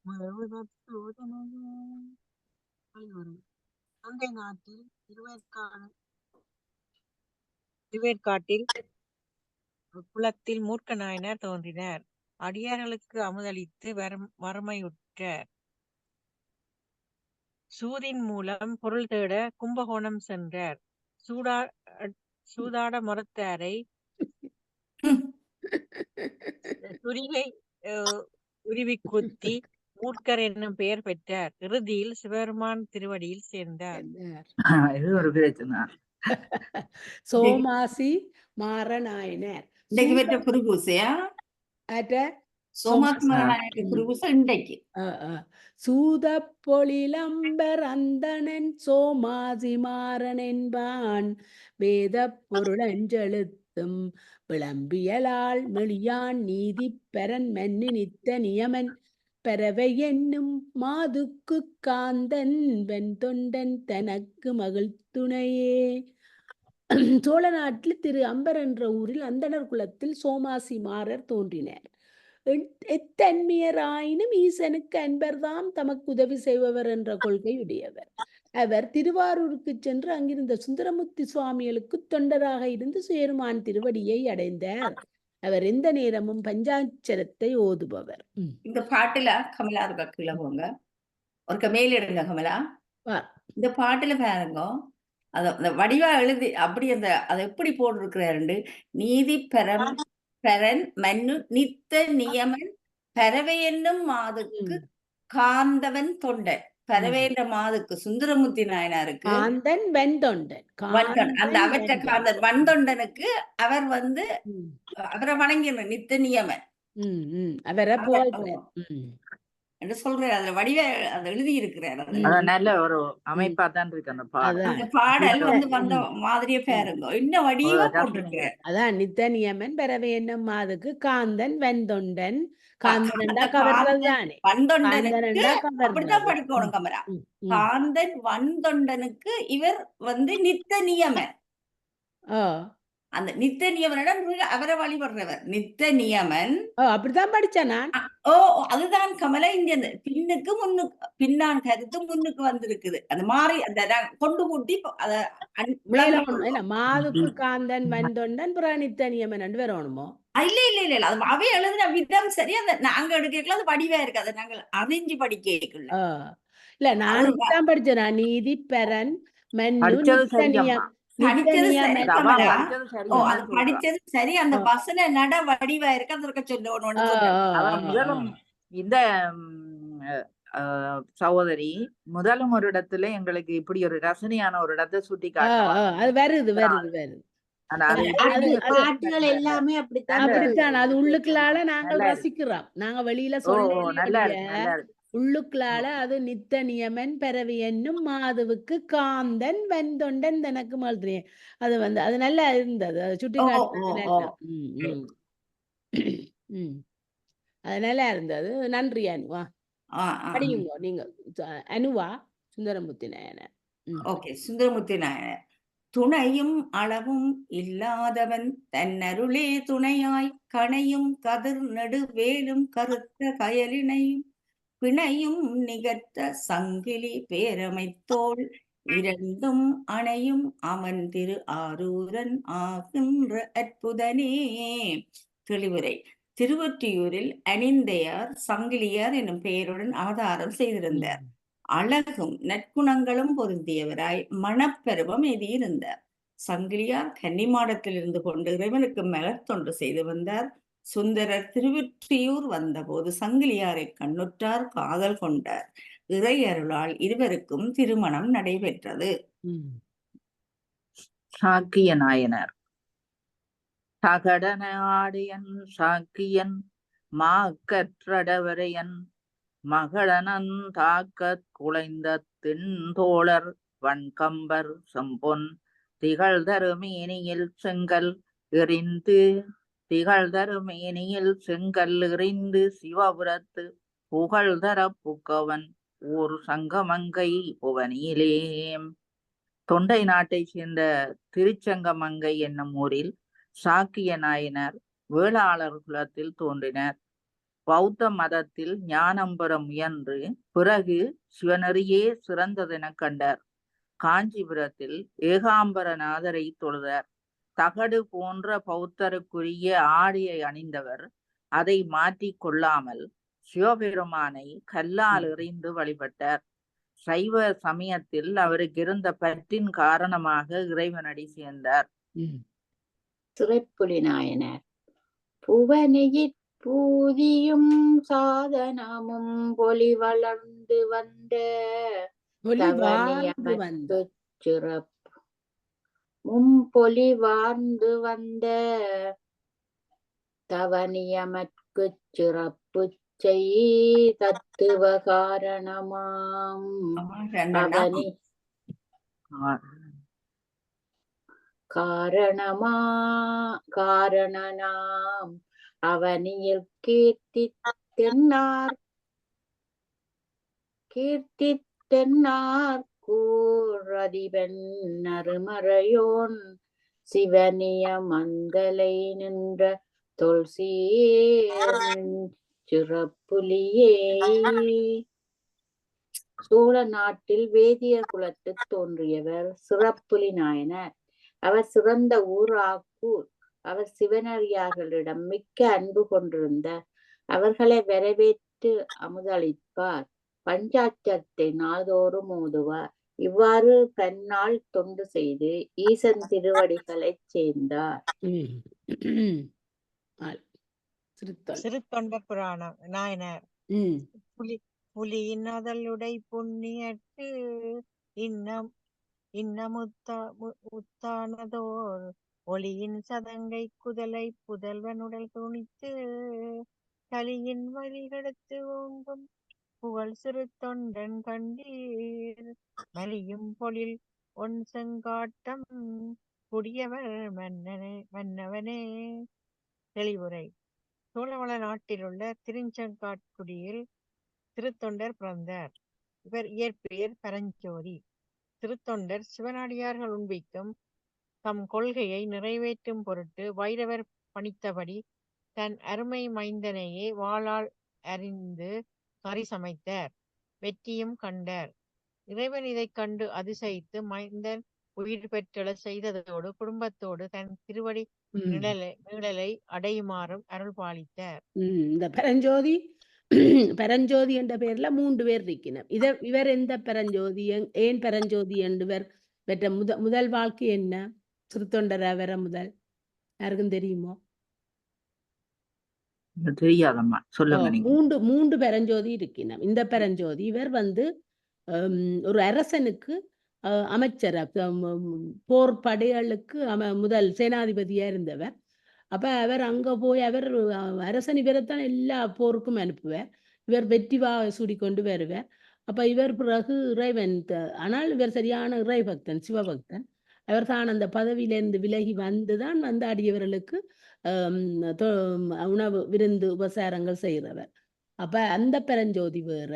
முழவுதற் சூதனையே. தொண்டை நாட்டில் திருவேற்காட்டில் குளத்தில் மூர்க்க நாயனர் தோன்றினார். அடியார்களுக்கு அமுதளித்து வறுமையுற்றார். சூதின் மூலம் பொருள் தேட கும்பகோணம் சென்றார். சூதாட மறுத்தாரை துரிகை உருவி குத்தி மூர்க்கர் என்னும் பெயர் பெற்றார். இறுதியில் சிவபெருமான் திருவடியில் சேர்ந்தார். இது ஒரு பிரச்சனை. சோமாசி மாறநாயனர் இன்றைக்கு பெற்ற குருபூசையா சோமாசி மாறநாயனுக்கு குருபூசை இன்றைக்கு. சூத பொழிலம்பர் அந்தணன் சோமாசி மாறன் என்பான் வேத பொருளஞ்செழுத்தும் விளம்பியலால் மெளியான் நீதி பெறன் மன்னி நித்த நியமன் பறவை என்னும் மாதுக்கு காந்தன் வெண்தொண்டன் தனக்கு மகிழ்த்துணையே. சோழ நாட்டில் திரு அம்பர் என்ற ஊரில் அந்தணர் குலத்தில் சோமாசி மாறர் தோன்றினார். எத்தன்மையராயினும் ஈசனுக்கு அன்பர்தாம் தமக்கு உதவி செய்பவர் என்ற கொள்கை உடையவர். அவர் திருவாரூருக்கு சென்று அங்கிருந்த சுந்தரமூர்த்தி சுவாமிகளுக்கு தொண்டராக இருந்து சேருமான் திருவடியை அடைந்தார். அவர் எந்த நேரமும் பஞ்சாட்சரத்தை ஓதுபவர். இந்த பாட்டுல கமலா இருக்க கீழே போங்க, ஒரு மேலிடுங்க கமலா. இந்த பாட்டுல பாருங்க, அந்த வடிவா எழுதி அப்படி அதை எப்படி போட்டிருக்கிறாரு. நீதி பெறன் மன்னு நித்த நியமன் பறவை என்னும் மாதுக்கு காந்தவன் தொண்டன். பறவை என்ற மாதுக்கு சுந்தரமூர்த்தி நாயனாருக்கு காந்தன் வெண்தொண்டன். அந்த அவற்ற காந்தன் வன்தொண்டனுக்கு அவர் அவரை வணங்கின நித்த நியமன் அவரை என்று சொல்றாரு. அதுல வடிவ அதை எழுதி இருக்கிறார். நல்ல ஒரு அமைப்பா தான் இருக்கு அந்த பாடல். அந்த பாடல் வந்த மாதிரியே பாருங்க, இன்னும் வடிவா போட்டிருக்கிறார். அதான் நித்த நியமன் பறவை என்னும் மாதுக்கு காந்தன் வெண்தொண்டன். காந்தன் படிக்கணும் கமரா. காந்தன் வன்தொண்டனுக்கு இவர் நித்த நியமன். அந்த நித்த நியமனிடம் அவரை வழிபடுறவர் நித்த நியமன். அப்படித்தான் படிச்சேன் நான். அதுதான் கமலா. இங்க பின்னுக்கு முன்னுக்கு பின்னான் கருத்து முன்னுக்கு வந்திருக்குது. அந்த மாறி அந்த கொண்டு கூட்டி மாதுக்கு காந்தன் வன்தொண்டன் நித்த நியமன் என்று வரணுமோ? இல்ல அது அவை எழுதுன விதம் சரி. அந்த நாங்க எடுக்கல அது வடிவா இருக்கு. அதை நாங்கள் அறிஞ்சு படிக்கல. இல்ல நான் படிச்சேன். நீதி பெறன் மன்னு நித்த நியம் படிச்சது சரி. அந்த வசன நட வடிவா இருக்கு. அதற்கு சொல்லணும். இந்த சகோதரி முதலும் ஒரு இடத்துல எங்களுக்கு இப்படி ஒரு ரசனையான ஒரு இடத்தை சுட்டி காட்டுது. வருது பாட்டுகள் எல்லாமே அப்படித்தான். அது உள்ளுக்குள்ளால நாங்கள் ரசிக்கிறோம். நாங்க வெளியில சொல்ல உள்ளுக்குள்ளால அது நித்த நியமன் பறவை என்னும் மாதுவுக்கு காந்தன் வெண்தொண்டன் தனக்கு மகிழ்த்துறேன். அது அது நல்லா இருந்தது. அது சுட்டி காட்டுறது அது நல்லா இருந்தது. நன்றி அனுவா. படியுங்க நீங்க. அனுவா சுந்தரமூர்த்தி நாயனர். சுந்தரமூர்த்தி நாயனர். துணையும் அளவும் இல்லாதவன் தன்னருளே துணையாய் கணையும் கதிர் நெடு வேலும் கருத்த கயலினையும் பிணையும் நிகழ்த்த சங்கிலி பேரமைத்தோள் இரண்டும் அணையும் அவன் திரு ஆரூரன் ஆகின்ற அற்புதனே. தெளிவுரை. திருவொற்றியூரில் அணிந்தையார் சங்கிலியார் என்னும் பெயருடன் அவதாரம் செய்திருந்தார். அழகும் நற்குணங்களும் பொருந்தியவராய் மணப்பருவம் எதியிருந்தார். சங்கிலியார் கன்னிமாடத்தில் இருந்து கொண்டு இறைவனுக்கு மலர் தொண்டு செய்து வந்தார். சுந்தரர் திருவொற்றியூர் வந்தபோது சங்கிலியாரை கண்ணுற்றார், காதல் கொண்டார். இறை அருளால் இருவருக்கும் திருமணம் நடைபெற்றது. சாக்கிய நாயனர். தகடன ஆடியன் சாக்கியன் மாக்கற்றடவரையன் மகளனன் தாக்கத் குலைந்த தென்தோழர் வன்கம்பர் செம்பொன் திகழ்தருமேனியில் செங்கல் எறிந்து சிவபுரத்து புகழ்தர புக்கவன் ஊர் சங்கமங்கை புவனியிலே. தொண்டை நாட்டை சேர்ந்த திருச்சங்கமங்கை என்னும் ஊரில் சாக்கிய நாயனர் வேளாளர் குலத்தில் தோன்றினார். பௌத்த மதத்தில் ஞானம் பெற முயன்று பிறகு சிவனறியே சிறந்ததென கண்டார். காஞ்சிபுரத்தில் ஏகாம்பரநாதரை தொழுதார். தகடு போன்ற பௌத்தருக்குரிய ஆடையை அணிந்தவர் அதை மாற்றி கொள்ளாமல் சிவபெருமானை கல்லால் எறிந்து வழிபட்டார். சைவ சமயத்தில் அவருக்கு இருந்த பற்றின் காரணமாக இறைவனடி சேர்ந்தார். துறைப்புலி நாயனர். புவனியிற் பூதியும் சாதனமும் பொலி வளர்ந்து வந்த ஒளி வாழ்ந்து வந்த தவனியமற்குச் சிறப்பு மும்பொலி வார்ந்து வந்த தவனியமற்குச் சிறப்பு செய் தத்துவ காரணமாம் அவனி காரணனாம் அவனியில் கீர்த்தித்தென்னார் கூறதிபன் நறுமறையோன் சிவனிய மந்தலை நின்ற தொல்சீர் சிறப்புலியே. சோழ நாட்டில் வேதியர் குலத்துத் தோன்றியவர் சிறப்புலி நாயனார். அவர் சிறந்த ஊர் ஆக்கூர். அவர் சிவனடியார்களிடம் மிக்க அன்பு கொண்டிருந்தார். அவர்களை வரவேற்று அமுதளிப்பார். பஞ்சாட்சத்தை நாள்தோறும் ஓதுவார். இவ்வாறு பன்னாள் தொண்டு செய்து ஈசன் திருவடிகளைச் சேர்ந்தார். சிறுத்தொண்டர் புராணம் நாயனார். புலியின் அதழுடை புண்ணியற்று இன்னமுத்தானதோர் ஒளியின் சதங்கை குதலை புதல்வனுடல் துணித்து கலியின் வழிகெடுத்து ஓங்கும் புகழ் சிறு தொண்டன் கண்டீர் மலியும் பொழில் ஒன் செங்காட்டம் குடியவர் மன்னவனே. தெளிவுரை. சோழவள நாட்டில் உள்ள திருச்செங்காட்குடியில் திருத்தொண்டர் பிறந்தார். இவர் இயற்பெயர் பரஞ்சோதி. திருத்தொண்டர் சிவனடியார்கள் உண்பிக்கும் தம் கொள்கையை நிறைவேற்றும் பொருட்டு வைரவர் பணித்தபடி தன் அருமை மைந்தனையே வாளால் அறிந்து கறி சமைத்தார். வெற்றியும் கண்டார். இறைவன் இதைக் கண்டு அதிசயித்து மைந்தன் உயிர் பெற்றெழ செய்ததோடு குடும்பத்தோடு தன் திருவடி நிழலை அடையுமாறும் அருள் பாலித்தார். இந்த பரஞ்சோதி என்ற பெயர்ல 3 பேர் இருக்கிறார். இவர் எந்த பரஞ்சோதி, ஏன் பரஞ்சோதி என்பவர் பெற்ற முதல் வாழ்க்கை என்ன? திருத்தொண்டர் வர முதல் யாருக்கும் தெரியுமோ? தெரியாதம்மா, சொல்லுங்க. 3 பரஞ்சோதி இருக்கிறார். இந்த பரஞ்சோதி இவர் ஒரு அரசனுக்கு அமைச்சர், போர் படைகளுக்கு முதல் சேனாதிபதியா இருந்தவர். அப்ப அவர் அங்க போய் அவர் அரசன் இவரைத்தான் எல்லா போருக்கும் அனுப்புவார். இவர் வெற்றி சூடிக்கொண்டு வருவார். அப்ப இவர் பிறகு இறைவன், ஆனால் இவர் சரியான இறை பக்தன், சிவபக்தன். அவர் தான் அந்த பதவியிலிருந்து விலகி வந்துதான் அடியவர்களுக்கு உணவு விருந்து உபசாரங்கள் செய்கிறவர். அப்ப அந்த பரஞ்சோதி வேற,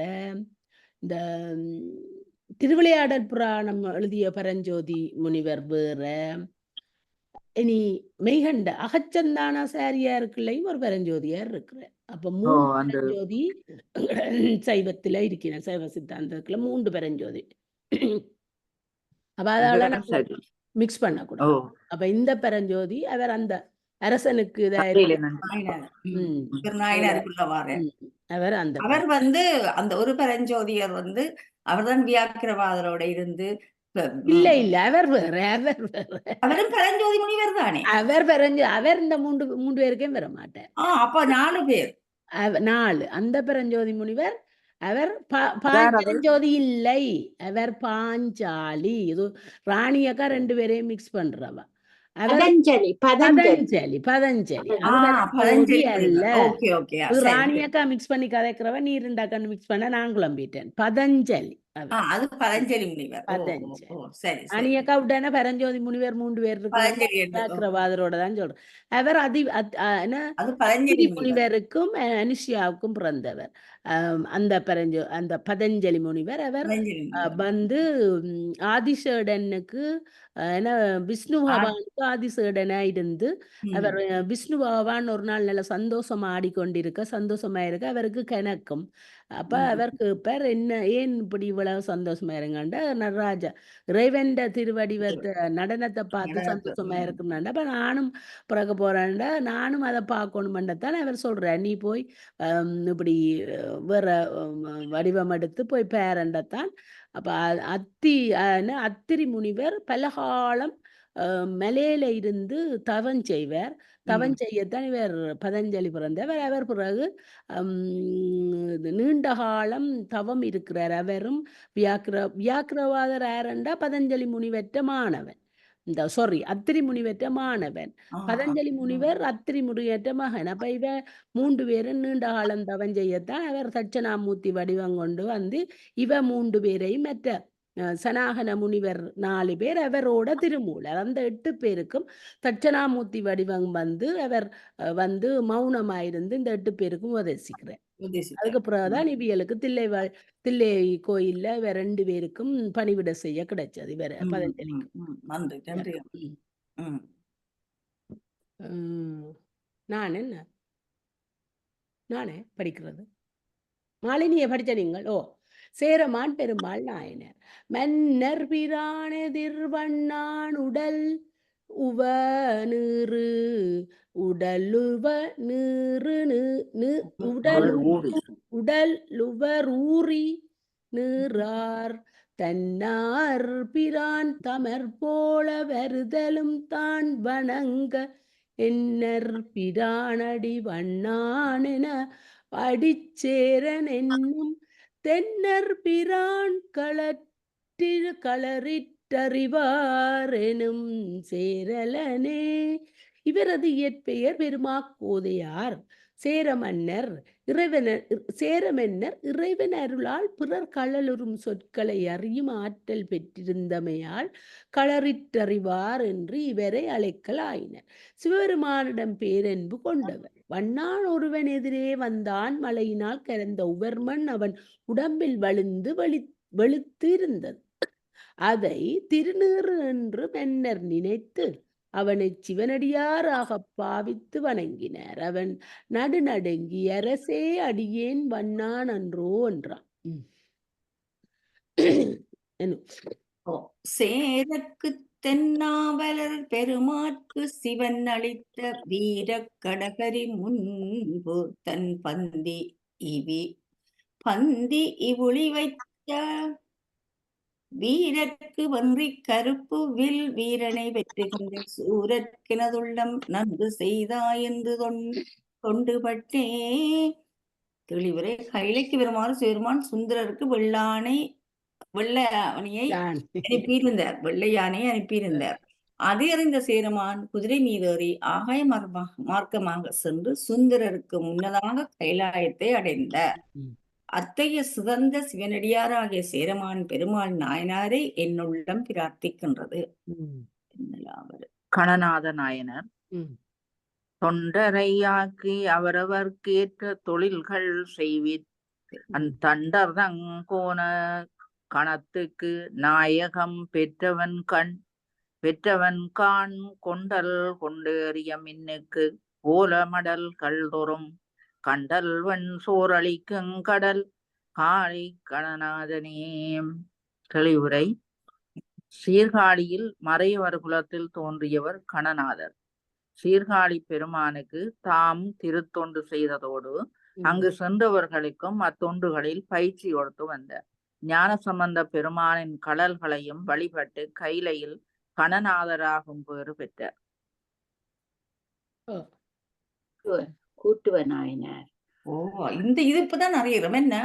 இந்த திருவிளையாடல் புராணம் எழுதிய பரஞ்சோதி முனிவர் வேற, இனி மெய்கண்ட அகச்சந்தானாசாரியாருக்குள்ளையும் ஒரு பரஞ்சோதியார் இருக்கிறார். அப்ப 3 பரஞ்சோதி சைவத்துல இருக்கிற, சைவ சித்தாந்தத்துல 3 பரஞ்சோதி. அப்ப அதனால மிக்ஸ் பண்ணக்கூடாது. அப்ப இந்த பரஞ்சோதி அவர் அந்த அரசனுக்கு அவர் அந்த ஒரு பரஞ்சோதியர் அவர்தான் வியாக்கிரவாதரோட இருந்து இல்ல அவர் வேற, அவரும் பரஞ்சோதி முனிவர் தானே. அவர் இந்த 3 பேருக்கும் வர மாட்டார். அப்ப 4 பேர். 4. அந்த பரஞ்சோதி முனிவர் அவர் பரஞ்சோதி இல்லை, அவர் பாஞ்சாலி. இது ராணியக்கா 2 பேரையும் மிக்ஸ் பண்றவ. பதஞ்சலி அல்ல. ராணியக்கா மிக்ஸ் பண்ணி கதைக்கிறவ, நீ 2 அக்கா மிக்ஸ் பண்ண நான் குழம்பிட்டேன். பதஞ்சலி. அது பதஞ்சலி முனிவர். ராணியக்கா உடனே பரஞ்சோதி முனிவர் 3 பேர் இருக்கிறவாதரோட தான் சொல்றேன். அவர் முனிவருக்கும் அனுஷியாவுக்கும் பிறந்தவர். அந்த பதஞ்சலி முனிவர் அவர் ஆதிசேடனுக்கு விஷ்ணு பகவானுக்கு ஆதிசேடனா இருந்து அவர் விஷ்ணு பகவான் ஒரு நாள் நல்ல சந்தோஷமா ஆடிக்கொண்டிருக்க, சந்தோஷமா இருக்க அவருக்கு கணக்கும். அப்ப அவருக்கு பேர் என்ன, ஏன் இப்படி இவ்வளவு சந்தோஷமா இருங்கண்ட, நடராஜா இறைவன் திருவடிவத்தை நடனத்தை பார்த்து சந்தோஷமா இருக்குன்னாண்டா. அப்ப நானும் பிறக்க போறேன்டா, நானும் அதை பார்க்கணுமென்றத்தான் அவர் சொல்றார். நீ போய் இப்படி வேற வடிவம் எடுத்து போய் பேரண்டத்தான் அப்ப அத்திரி முனிவர் பலகாலம் மலையில இருந்து தவம் செய்வார். தவம் செய்யத்தான் இவர் பதஞ்சலி பிறந்தவர். அவர் பிறகு நீண்ட காலம் தவம் இருக்கிறார். அவரும் வியாக்கிரவாதர் யாரண்டா பதஞ்சலி முனிவற்ற மாணவன். அத்திரி முனிவற்ற மாணவன். பதஞ்சலி முனிவர் அத்திரி முனிவற்ற மகன். அப்ப இவ 3 பேரும் நீண்ட காலம் தவம் செய்யத்தான் அவர் தட்சணாமூர்த்தி வடிவம் கொண்டு வந்து இவ 3 பேரையும் மற்ற சனாகன முனிவர் 4 பேர் அவரோட திருமூலர். அந்த 8 பேருக்கும் தட்சணாமூர்த்தி வடிவம் வந்து அவர் வந்து மௌனமாயிருந்து இந்த 8 பேருக்கும் உபதேசிக்கிறார். அதுக்கு பிறகுதான் இவியலுக்கு தில்லை கோயில்ல இவர் 2 பேருக்கும் பணிவிட செய்ய கிடைச்சது இவர் பதஞ்சலிக்கு. நானே படிக்கிறது மாலினியை படிச்ச நீங்கள். சேரமான் பெருமாள் நாயனர் மன்னர் பிரானெதிர்வண்ணான் உடல் உவ நீறு உடலுவ நீறு உடலுவரூறி நீறார் தன்னார் பிரான் தமர் போல வருதலும் தான் வணங்க என்னர் பிரானடி வண்ணான் என அடிச்சேரன் என்னும் தென்னர் பிரான் களறிற்றறிவார் எனும் சேரலனே. இவரது இயற்பெயர் பெருமாக்கோதையார். சேரமன்னர் இறைவன் அருளால் பிறர் களலுறும் சொற்களை அறியும் ஆற்றல் பெற்றிருந்தமையால் களறிற்றறிவார் என்று இவரை அழைக்கலாயினர். சிவபெருமானிடம் பேரன்பு கொண்டவர். வண்ணான் ஒருவன் எதிரே வந்தான். மழையினால் கரைந்த உவர்மண் அவன் உடம்பில் வழிந்து வெளுத்து இருந்தது. அதை திருநீறு என்று மன்னர் நினைத்து அவனை சிவனடியாராக பாவித்து வணங்கினார். அவன் நடுநடுங்கி அரசே அடியேன் வண்ணான் அன்றோ என்றான். சேரக்கு தென்னாவலர் பெருமாற்கு சிவன் அளித்த வீர கடகரி முன்பு தன் பந்தி இவுளி வைத்த வீரற்கு வன்றி கருப்பு வில் வீரனை வெற்றுகின்ற சூரற்கினதுள்ளம் நன்று செய்தாய் என்று தொண்டுபட்டே. தெளிவுரை கைலைக்கு வருமாறு சிவருமான் சுந்தரருக்கு வெள்ளையானையை அனுப்பியிருந்தார். அதை அறிந்த சேரமான் குதிரை மீதேறி ஆகாய மார்க்கமாக சென்று சுந்தரருக்கு முன்னதாக கைலாயத்தை அடைந்தார். அத்தகைய சிறந்த சிவனடியாராகிய சேரமான் பெருமாள் நாயனாரை என்னுள்ளம் பிரார்த்திக்கின்றது. கணநாத நாயனர் தொண்டரையாக்கி அவரவர்க்கேற்ற தொழில்கள் செய்வித் தண்டர்தங்கோன கணத்துக்கு நாயகம் பெற்றவன் கான் கொண்டல் கொண்டேறிய மின்னுக்கு ஓலமடல் கல்தொறும் கண்டல்வன் சோரளிக்குங் கடல் காளி கணநாதனே. தெளிவுரை. சீர்காழியில் மறையவர் குலத்தில் தோன்றியவர் கணநாதர். சீர்காழி பெருமானுக்கு தாம் திருத்தொண்டு செய்ததோடு அங்கு சென்றவர்களுக்கும் அத்தொண்டுகளில் பயிற்சி கொடுத்து வந்தார். ஞானசம்பந்த பெருமானின் கடல்களையும் வழிபட்டு கைலையில் கணநாதராகும் பேறு பெற்றார். கூட்டுவ நாயனார். இந்த இது இப்பதான் நிறைய என்ன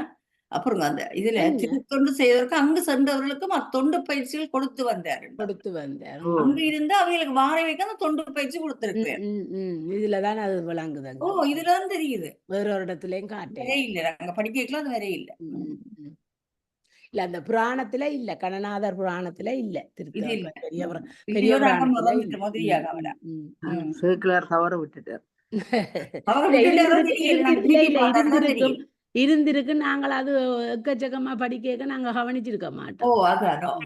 அப்புறம் அந்த இதுல திருத்தொண்டு செய்வதற்கு அங்கு சென்றவர்களுக்கும் அத்தொண்டு பயிற்சிகள் கொடுத்து வந்தார். அங்க இருந்து அவங்களுக்கு வார வைக்க அந்த தொண்டு பயிற்சி கொடுத்திருக்கிறேன். இதுலதான் அது விளங்குது. இதுலதான் தெரியுது. வேற ஒரு இடத்துலயும் காட்டே இல்ல. அங்க படிக்கலாம் அது வேற இல்ல. இல்ல அந்த புராணத்துல இல்ல, கணநாதர் புராணத்துல இல்ல. சேக்கிழார் தவற விட்டுட்டார். இருந்திருக்கு. நாங்கள் அது எக்கச்சக்கமா படிக்க நாங்க கவனிச்சிருக்க மாட்டோம்.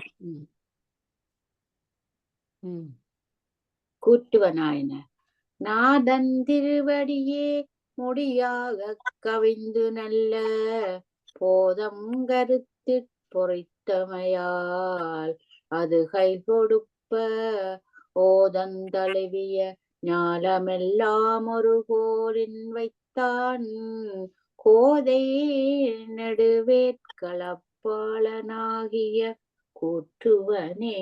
கூட்டுவ நாயனார் நாதன் திருவடியே முடியாக கவிந்து நல்ல போதம் கருத்து பொறித்தமையால் அது கை கொடுப்ப ஓதந்தழுவிய ஞாலமெல்லாம் ஒரு கோரின் வைத்தான் கோதை நெடுவேற்களப்ப பாலனாகிய கூற்றுவனே.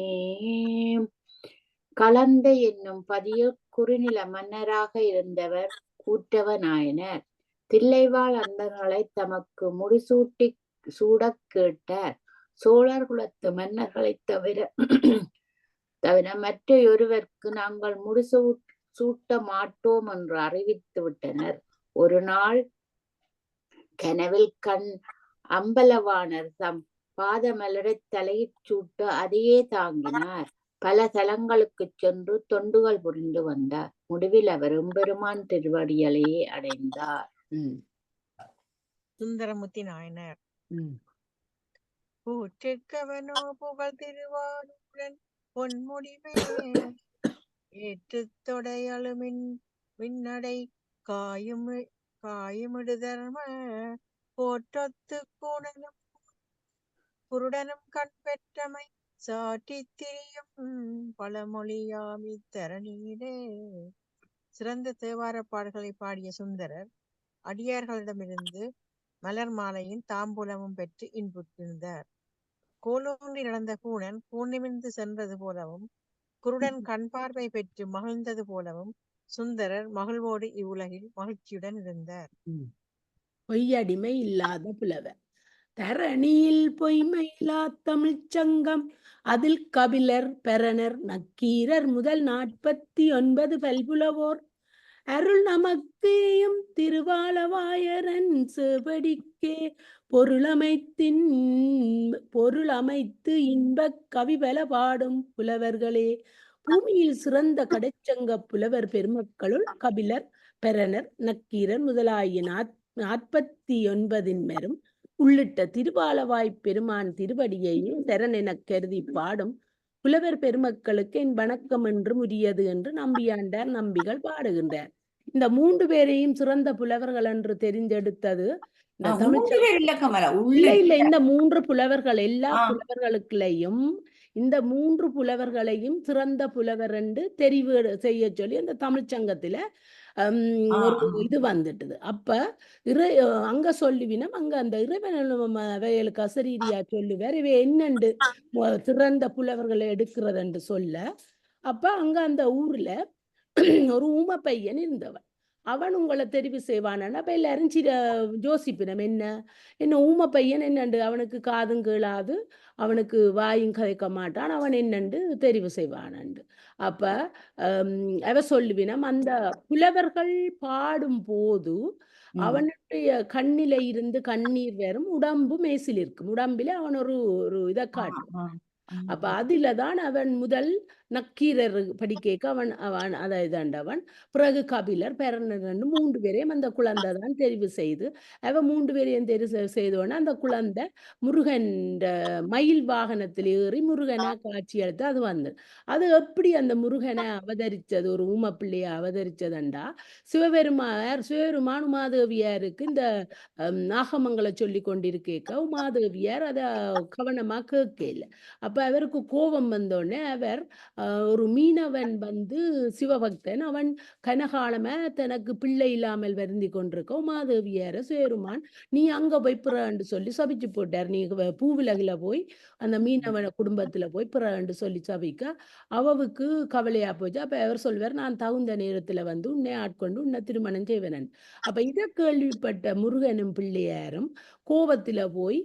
கலந்தை என்னும் பதியில் குறுநில மன்னராக இருந்தவர் கூற்றவ நாயனர். தில்லைவாழ் அந்தர்களை தமக்கு முடிசூட்டி சூடக் கேட்டார். சோழர் குலத்து மன்னர்களைத் தவிர மற்றையொருவர்க்கு நாங்கள் சூட்ட மாட்டோம் என்று அறிவித்து விட்டனர். ஒரு நாள் கனவில் அம்பலவாணர் தம் பாதமலரை தலையிற் சூட்ட அதையே தாங்கினார். பல தலங்களுக்கு சென்று தொண்டுகள் புரிந்து வந்தார். முடிவில் அவர் எம்பெருமான் திருவடிகளையே அடைந்தார். சுந்தரமுத்தி நாயனர். பூற்றிற்கவனோ புகழ் திருவாரூரன் பொன்முடிவே ஏற்றுத் தொடையழுமின் விண்ணடை காயுமிடுதர்ம போற்றொத்து கூடனும் குருடனும் கண் பெற்றமை சாட்டித் திரியும் பழமொழியாமி தரணீரே. சிறந்த தேவார பாடல்களை பாடிய சுந்தரர் அடியார்களிடமிருந்து மலர் மாலையின் தாம்பூலமும் பெற்று இன்புற்றிருந்தார். கோலூன்றி நடந்த கூணன் கூர்நிமிர்ந்து சென்றது போலவும் குருடன் கண் பார்வை பெற்று மகிழ்ந்தது போலவும் சுந்தரர் மகிழ்வோடு இவ்வுலகில் மகிழ்ச்சியுடன் இருந்தார். பொய்யடிமை இல்லாத புலவர். தரணியில் பொய்மையிலா தமிழ்ச்சங்கம் அதில் கபிலர் பெறனர் நக்கீரர் முதல் 49 பல்புலவோர் அருள் நமக்கேயும் திருவாலவாயரன் செவடிக்கே பொருளமைத்து இன்பக் கவிபல பாடும் புலவர்களே. பூமியில் சிறந்த கடைச்சங்க புலவர் பெருமக்களுள் கபிலர் பெறனர் நக்கீரர் முதலாகிய 49 மேரும் உள்ளிட்ட திருவாலவாய்ப் பெருமான் திருவடியையும் சரண் எனக் கருதி பாடும் புலவர் பெருமக்களுக்கு என் வணக்கம் என்றும் உரியது என்று நம்பியாண்டார் நம்பிகள் பாடுகின்றார். இந்த 3 பேரையும் சிறந்த புலவர்கள் என்று தெரிந்தெடுத்தது இந்த இந்த 3 புலவர்கள் எல்லா புலவர்களுக்குள்ளையும் இந்த 3 புலவர்களையும் சிறந்த புலவர் என்று தெரிவு செய்ய சொல்லி அந்த தமிழ்ச்சங்கத்துல ஒரு இது வந்துட்டுது. அப்ப அங்க சொல்லுவினம் அங்க அந்த இறைவனுக்கு அசரீரியா சொல்லுவார் இவ என்னண்டு சிறந்த புலவர்களை எடுக்கிறது என்று சொல்ல. அப்ப அங்க அந்த ஊர்ல ஒரு ஊம பையன் இருந்தவன். அவன் உங்களை தெரிவு செய்வான். அப்ப எல்லாரும் யோசிப்பினம் என்ன ஊம பையன் என்னண்டு அவனுக்கு காதும் கேளாது அவனுக்கு வாயும் கதைக்க மாட்டான் அவன் என்னண்டு தெரிவு செய்வானண்டு. அப்ப அவ சொல்லுவினம் அந்த புலவர்கள் பாடும் போது அவனுடைய கண்ணில இருந்து கண்ணீர் வரும் உடம்பு மேசில் இருக்கும் உடம்பில அவன் ஒரு இதை காட்டுவான். அப்ப அதுலதான் அவன் முதல் நக்கீரர் படிக்க அவன் அதாண்டவன் பிறகு கபிலர் பெறனர் 3 பேரையும் அந்த குழந்தை தான் தெரிவு செய்து அவன் 3 பேரையும் தெரிவு செய்தோன்னா அந்த குழந்தை முருகன் மயில் வாகனத்தில் ஏறி முருகனை காட்சி அளித்து அது வந்து அது எப்படி அந்த முருகனை அவதரிச்சது ஒரு ஊம பிள்ளையை அவதரிச்சதுண்டா சிவபெருமான் உமாதேவியாருக்கு இந்த நாகமங்களை சொல்லி கொண்டிருக்க உமாதேவியார் அதை கவனமா கேட்கல. அப்ப அவருக்கு கோபம் வந்தோடனே அவர் ஒரு மீனவன் வந்து சிவபக்தன் அவன் கனகாலமா தனக்கு பிள்ளை இல்லாமல் வருந்தி கொண்டிருக்க உமாதேவியார சேருமான் நீ அங்க போய் பிறன்னு சொல்லி சபிச்சு போட்டார். நீ பூவிலகில போய் அந்த மீனவன குடும்பத்துல போய் பிறன்னு சொல்லி சபிக்க அவவுக்கு கவலையா போச்சு. அப்ப அவர் சொல்வார் நான் தகுந்த நேரத்துல வந்து உன்னை ஆட்கொண்டு உன்னை திருமணம் செய்வனன். அப்ப இதை கேள்விப்பட்ட முருகனும் பிள்ளையாரும் கோபத்துல போய்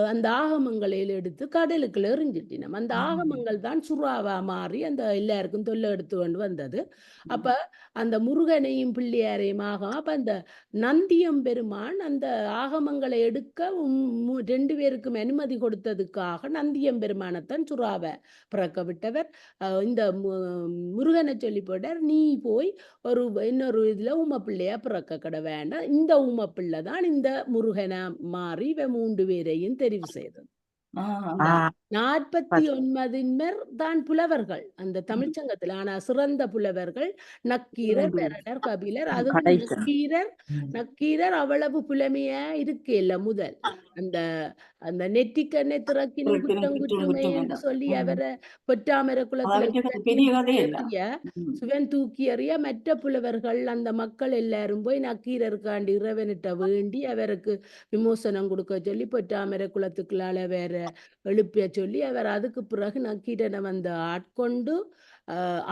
அந்த ஆகமங்களை எடுத்து கடலுக்குள்ள எறிஞ்சிட்டினம். அந்த ஆகமங்கள் தான் சுறாவா மாறி அந்த எல்லாருக்கும் தொல்லை எடுத்து கொண்டு வந்தது. அப்ப அந்த முருகனையும் பிள்ளையாரையும் ஆகம் அப்ப அந்த நந்தியம் பெருமான் அந்த ஆகமங்களை எடுக்க 2 பேருக்கும் அனுமதி கொடுத்ததுக்காக நந்தியம் பெருமானத்தான் சுறாவை பிறக்க விட்டவர். இந்த முருகனை சொல்லி போட்டார் நீ போய் இன்னொரு இதுல ஊம பிள்ளையா பிறக்க கிட வேண்டாம் இந்த ஊம பிள்ளை தான் இந்த முருகனை மாறி 3 பேரையும் தெரிவு செய்தது. ஆஹ் 49 தான் புலவர்கள் அந்த தமிழ்ச்சங்கத்தில். ஆனா சிறந்த புலவர்கள் நக்கீரர், பெரணர், கபிலர். அதுவும் கடைசி நக்கீரர் அவ்வளவு புலமையா இருக்கு இல்ல முதல் அந்த அந்த நெற்றிக்கண்ணை திறக்கினும் குற்றம் குற்றமே என்று சொல்லி அவரை பொற்றாமர குளத்துல பெரிய கதை இல்ல. சிவன் தூக்கி எறிய மற்ற புலவர்கள் அந்த மக்கள் எல்லாரும் போய் நக்கீரருக்காண்டி இறைவனிட்ட வேண்டி அவருக்கு விமோசனம் கொடுக்க சொல்லி பொற்றாமர குளத்துக்குள்ளால வேற எழுப்பிய சொல்லி அவர் அதுக்கு பிறகு நக்கீரனை வந்து ஆட்கொண்டு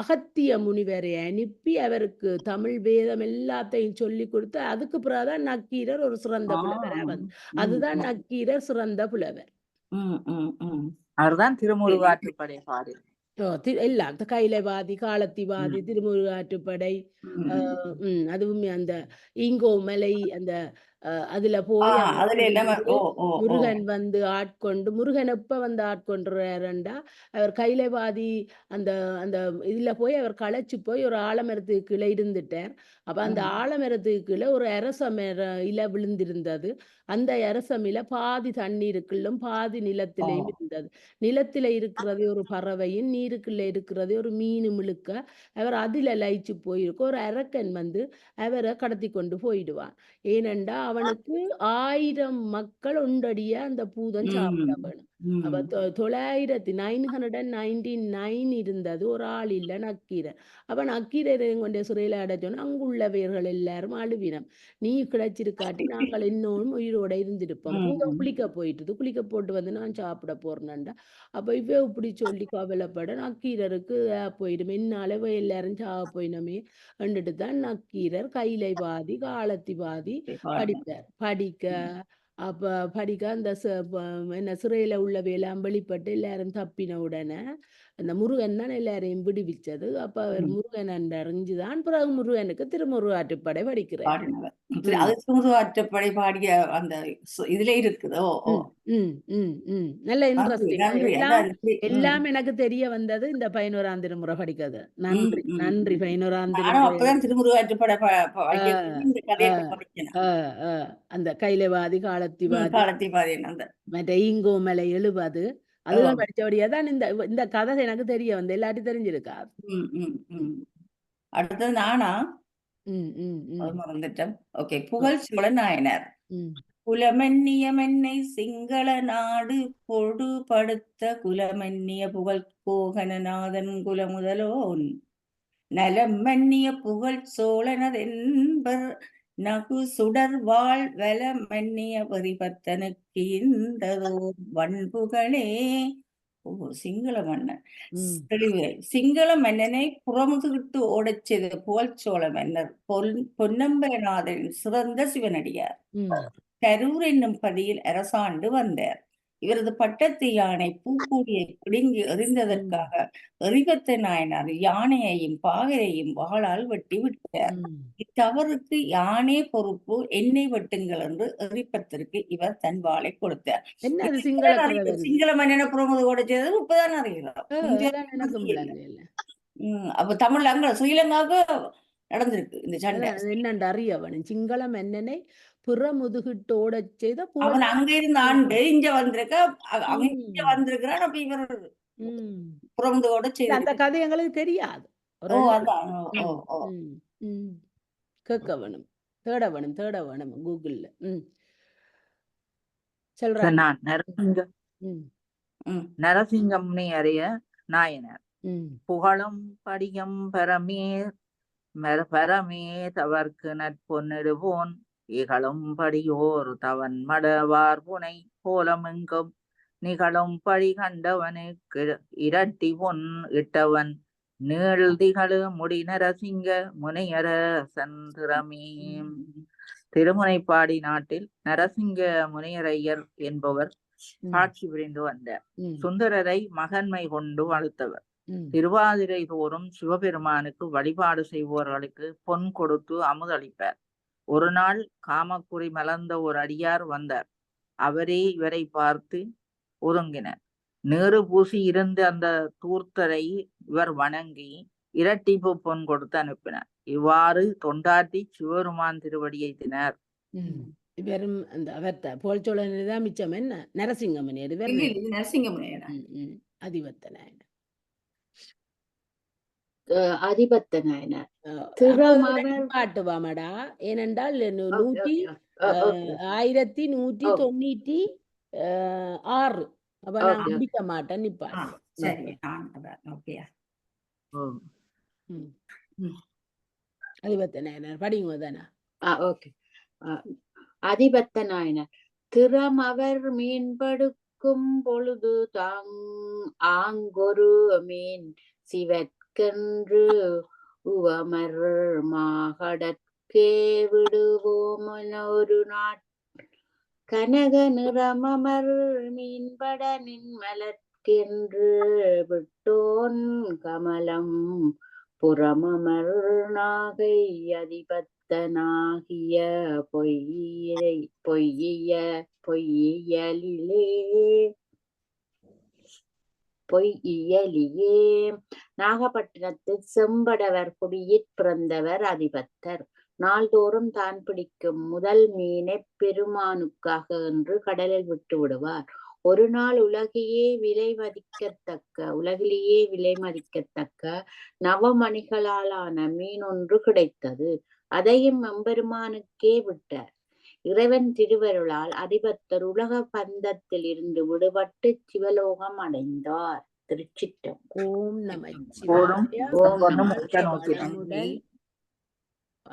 அகத்திய முனிவரை அனுப்பி அவருக்கு தமிழ் வேதம் எல்லாத்தையும் சொல்லி கொடுத்து அதுக்கு பிறகுதான் நக்கீரர் ஒரு சிறந்த புலவரா வந்து. அதுதான் நக்கீரர் சிறந்த புலவர். அவர்தான் திருமுருகாற்றுப்படை பாடி எல்லாம் கைலைவாதி, காலத்திவாதி, திருமுருகாற்றுப்படை, அதுவும் அந்த ஈங்கோமலை அந்த அதுல போய் முருகன் வந்து ஆட்கொண்டு முருகன் எப்ப வந்து ஆட்கொண்டுறாருண்டா அவர் கைலைவாதி அந்த அந்த இதுல போய் அவர் களைச்சு போய் ஒரு ஆலமரத்துக்கு கீழே இருந்துட்டார். அப்ப அந்த ஆலமரத்துக்கு கீழே ஒரு அரச மர இல விழுந்திருந்தது. அந்த அரசமில பாதி தண்ணீருக்குள்ளும் பாதி நிலத்திலையும் இருந்தது. நிலத்தில இருக்கிறது ஒரு பறவையும் நீருக்குள்ள இருக்கிறது ஒரு மீனும் இழுக்க அவர் அதில் லயிச்சு போயிருக்க ஒரு அரக்கன் வந்து அவரை கடத்தி கொண்டு போயிடுவான். ஏனென்றா அவனுக்கு 1000 மக்கள் உண்டடிய அந்த பூதம் சாப்பிட வேணும். அப்ப 999 இருந்தது ஒரு ஆள் இல்ல நக்கீரர். அப்ப நக்கீரரை கொண்ட சிறையில அடைச்சோன்னா அங்குள்ளவர்கள் எல்லாரும் அழுவினம். நீ கிடைச்சிருக்காட்டி நாங்கள் இன்னும் உயிரோட இருந்திருப்போம். பூதம் குளிக்க போயிட்டு குளிக்க போட்டு வந்து நான் சாப்பிட போறேன்டா. அப்ப இவ இப்படி சொல்லி கவலைப்பட நக்கீரருக்கு போயிடும். என்னால எல்லாரும் சாக போயினமே என்றுட்டு தான் நக்கீரர் கைலைவாதி, காலத்திவாதி படிக்க அப்ப படிக்க அந்த என்ன சிறையில உள்ளவையெல்லாம் வெளிப்பட்டு எல்லாரும் தப்பின உடனே அந்த முருகன் தான் எல்லாரையும் விடுவிச்சது. அப்ப அவர் முருகன் என்று அறிஞ்சுதான் பிறகு முருகனுக்கு திருமுருகாற்றுப்படை படிக்கிறார். அது திருமுருகாற்றுப்படை பாடிய அந்த இதுல இருக்குதோ. நல்ல இன்ட்ரெஸ்டிங். எல்லாம் எனக்கு தெரிய வந்தது இந்த 11ஆம் திருமுறை படிக்கிறது. நன்றி நன்றி 11ஆம் திருமுருகாற்றுப்படை அந்த கைலைவாதி, காலத்திவாதி, மற்ற ஈங்கோமலை 70 அதுதான் படிச்சபடியா தான் இந்த கதை எனக்கு தெரிய வந்து எல்லாத்தையும் தெரிஞ்சிருக்கா. அடுத்தது நானா மறந்துட்டேன். ஓகே. புகழ்ச்சோழ நாயனார். குலமன்னியமென்னை சிங்கள நாடு பொடுபடுத்த குலமன்னிய புகழ் கோகனநாதன் குலமுதலோன் நலம் மன்னிய புகழ் சோழனதென்பர் நகு சுடர் வாழ் வல மன்னிய பரிபத்தனுக்கு இந்ததோர் வன்புகளே. சிங்கள மன்னன் சிங்கள மன்னனை புறமுதுகிட்டு ஓடச் செய்த புகழ்ச்சோழ மன்னர் பொன்னம்பலநாதனின் சிறந்த சிவனடியார். கரூர் என்னும் பதியில் அரசாண்டு வந்தார். இவரது பட்டத்து யானை பூக்கூடியை பிடுங்கி எறிந்ததற்காக எறிபத்த நாயனார் யானையையும் பாகரையும் வாளால் வெட்டி விட்டார். இத்தவறுக்கு யானே பொறுப்பு, என்னை வெட்டுங்கள் என்று எறிபத்திற்கு இவர் தன் வாளை கொடுத்தார். சிங்கள மன்னனை புறமுது கூட செய்தது இப்பதான் அறிகிறோம். அப்ப தமிழ் அங்க ஸ்ரீலங்காவுக்கு நடந்திருக்கு இந்த சண்டை. என்னண்டு அறியவன் சிங்கள மன்னனை புறமுதுகிட்டோட செய்த அவன் அங்க இருந்து ஆண்டு இங்க வந்திருக்க இங்க வந்திருக்கிறான். அப்ப இவர் புறமுதுகோட செய்த அந்த கதை எங்களுக்கு தெரியாது. கேட்க வேணும், தேட வேணும் கூகுள்ல. சொல்றேன். நரசிங்கம் அறிய நாயனர் புகழும் படியும் பரமே தவர்க்கு நற்பொன்னிடுவோன் இகழும் படியோர் தவன் மடவார் புனை போலமெங்கும் நிகழும் பழி கண்டவனுக்கு இரட்டி பொன் இட்டவன் நீழ்திகளு முடி நரசிங்க முனையர சந்திரமே. திருமுனைப்பாடி நாட்டில் நரசிங்க முனையரையர் என்பவர் ஆட்சி புரிந்து வந்தார். சுந்தரரை மகன்மை கொண்டு வளர்த்தவர். திருவாதிரை தோறும் சிவபெருமானுக்கு வழிபாடு செய்வோர்களுக்கு பொன் கொடுத்து அமுதளிப்பார். ஒரு நாள் காமக்குறி மலர்ந்த ஒரு அடியார் வந்தார். அவரே இவரை பார்த்து ஒதுங்கினர். நேரு பூசி இருந்த அந்த தூர்த்தரை இவர் வணங்கி இரட்டிப்பு பொன் கொடுத்து அனுப்பினார். இவ்வாறு தொண்டாட்டி சிவபெருமான் திருவடியை தினார். வெறும் அந்த அவர்த்த போல்சோழன் தான் மிச்சம் என்ன நரசிங்கமணி அது வேற இல்ல, இது நரசிங்கமுனையனா. அதிபத்த நாயனர். அதிபத்த நாயனார் அதோட திறமவர் நிப்பாட்டுவாமடா. ஏனென்றால் ஓகே 1196 அப்ப நான் ஓகே முடிக்க மாட்டேன் ஆ, நிப்பாட்டு. சரி. ஓகேயா. அதிபத்த நாயனர் படிங்க தானே. ஓகே அதிபத்த நாயனார் திறமவர் மீன்படுக்கும் பொழுது ஆங்கொரு மீன் சிவற்கென்று உவமர் மாகடற்கே விடுவோமன ஒரு கனக நிறமமர் மீன்பட நின்மலர்க்கென்று விட்டோன் கமலம் புறமமர் நாகை அதிபத்தனாகிய பொய்யியலியே நாகப்பட்டினத்தில் செம்படவர் குடியிற் பிறந்தவர் அதிபத்தர். நாள்தோறும் தான் பிடிக்கும் முதல் மீனை பெருமானுக்காக என்று கடலில் விட்டு விடுவார். ஒரு நாள் உலகிலேயே விலை மதிக்கத்தக்க நவமணிகளாலான மீன் ஒன்று கிடைத்தது. அதையும் எம்பெருமானுக்கே விட்டார். இறைவன் திருவருளால் அதிபத்தர் உலக பந்தத்தில் இருந்து விடுபட்டு சிவலோகம் அடைந்தார். திருச்சிற்றம்பலம். ஓம் நமச்சிவாய. ஓடும் ஓம் வந்து நம முக்க நோக்கி வளமுடன்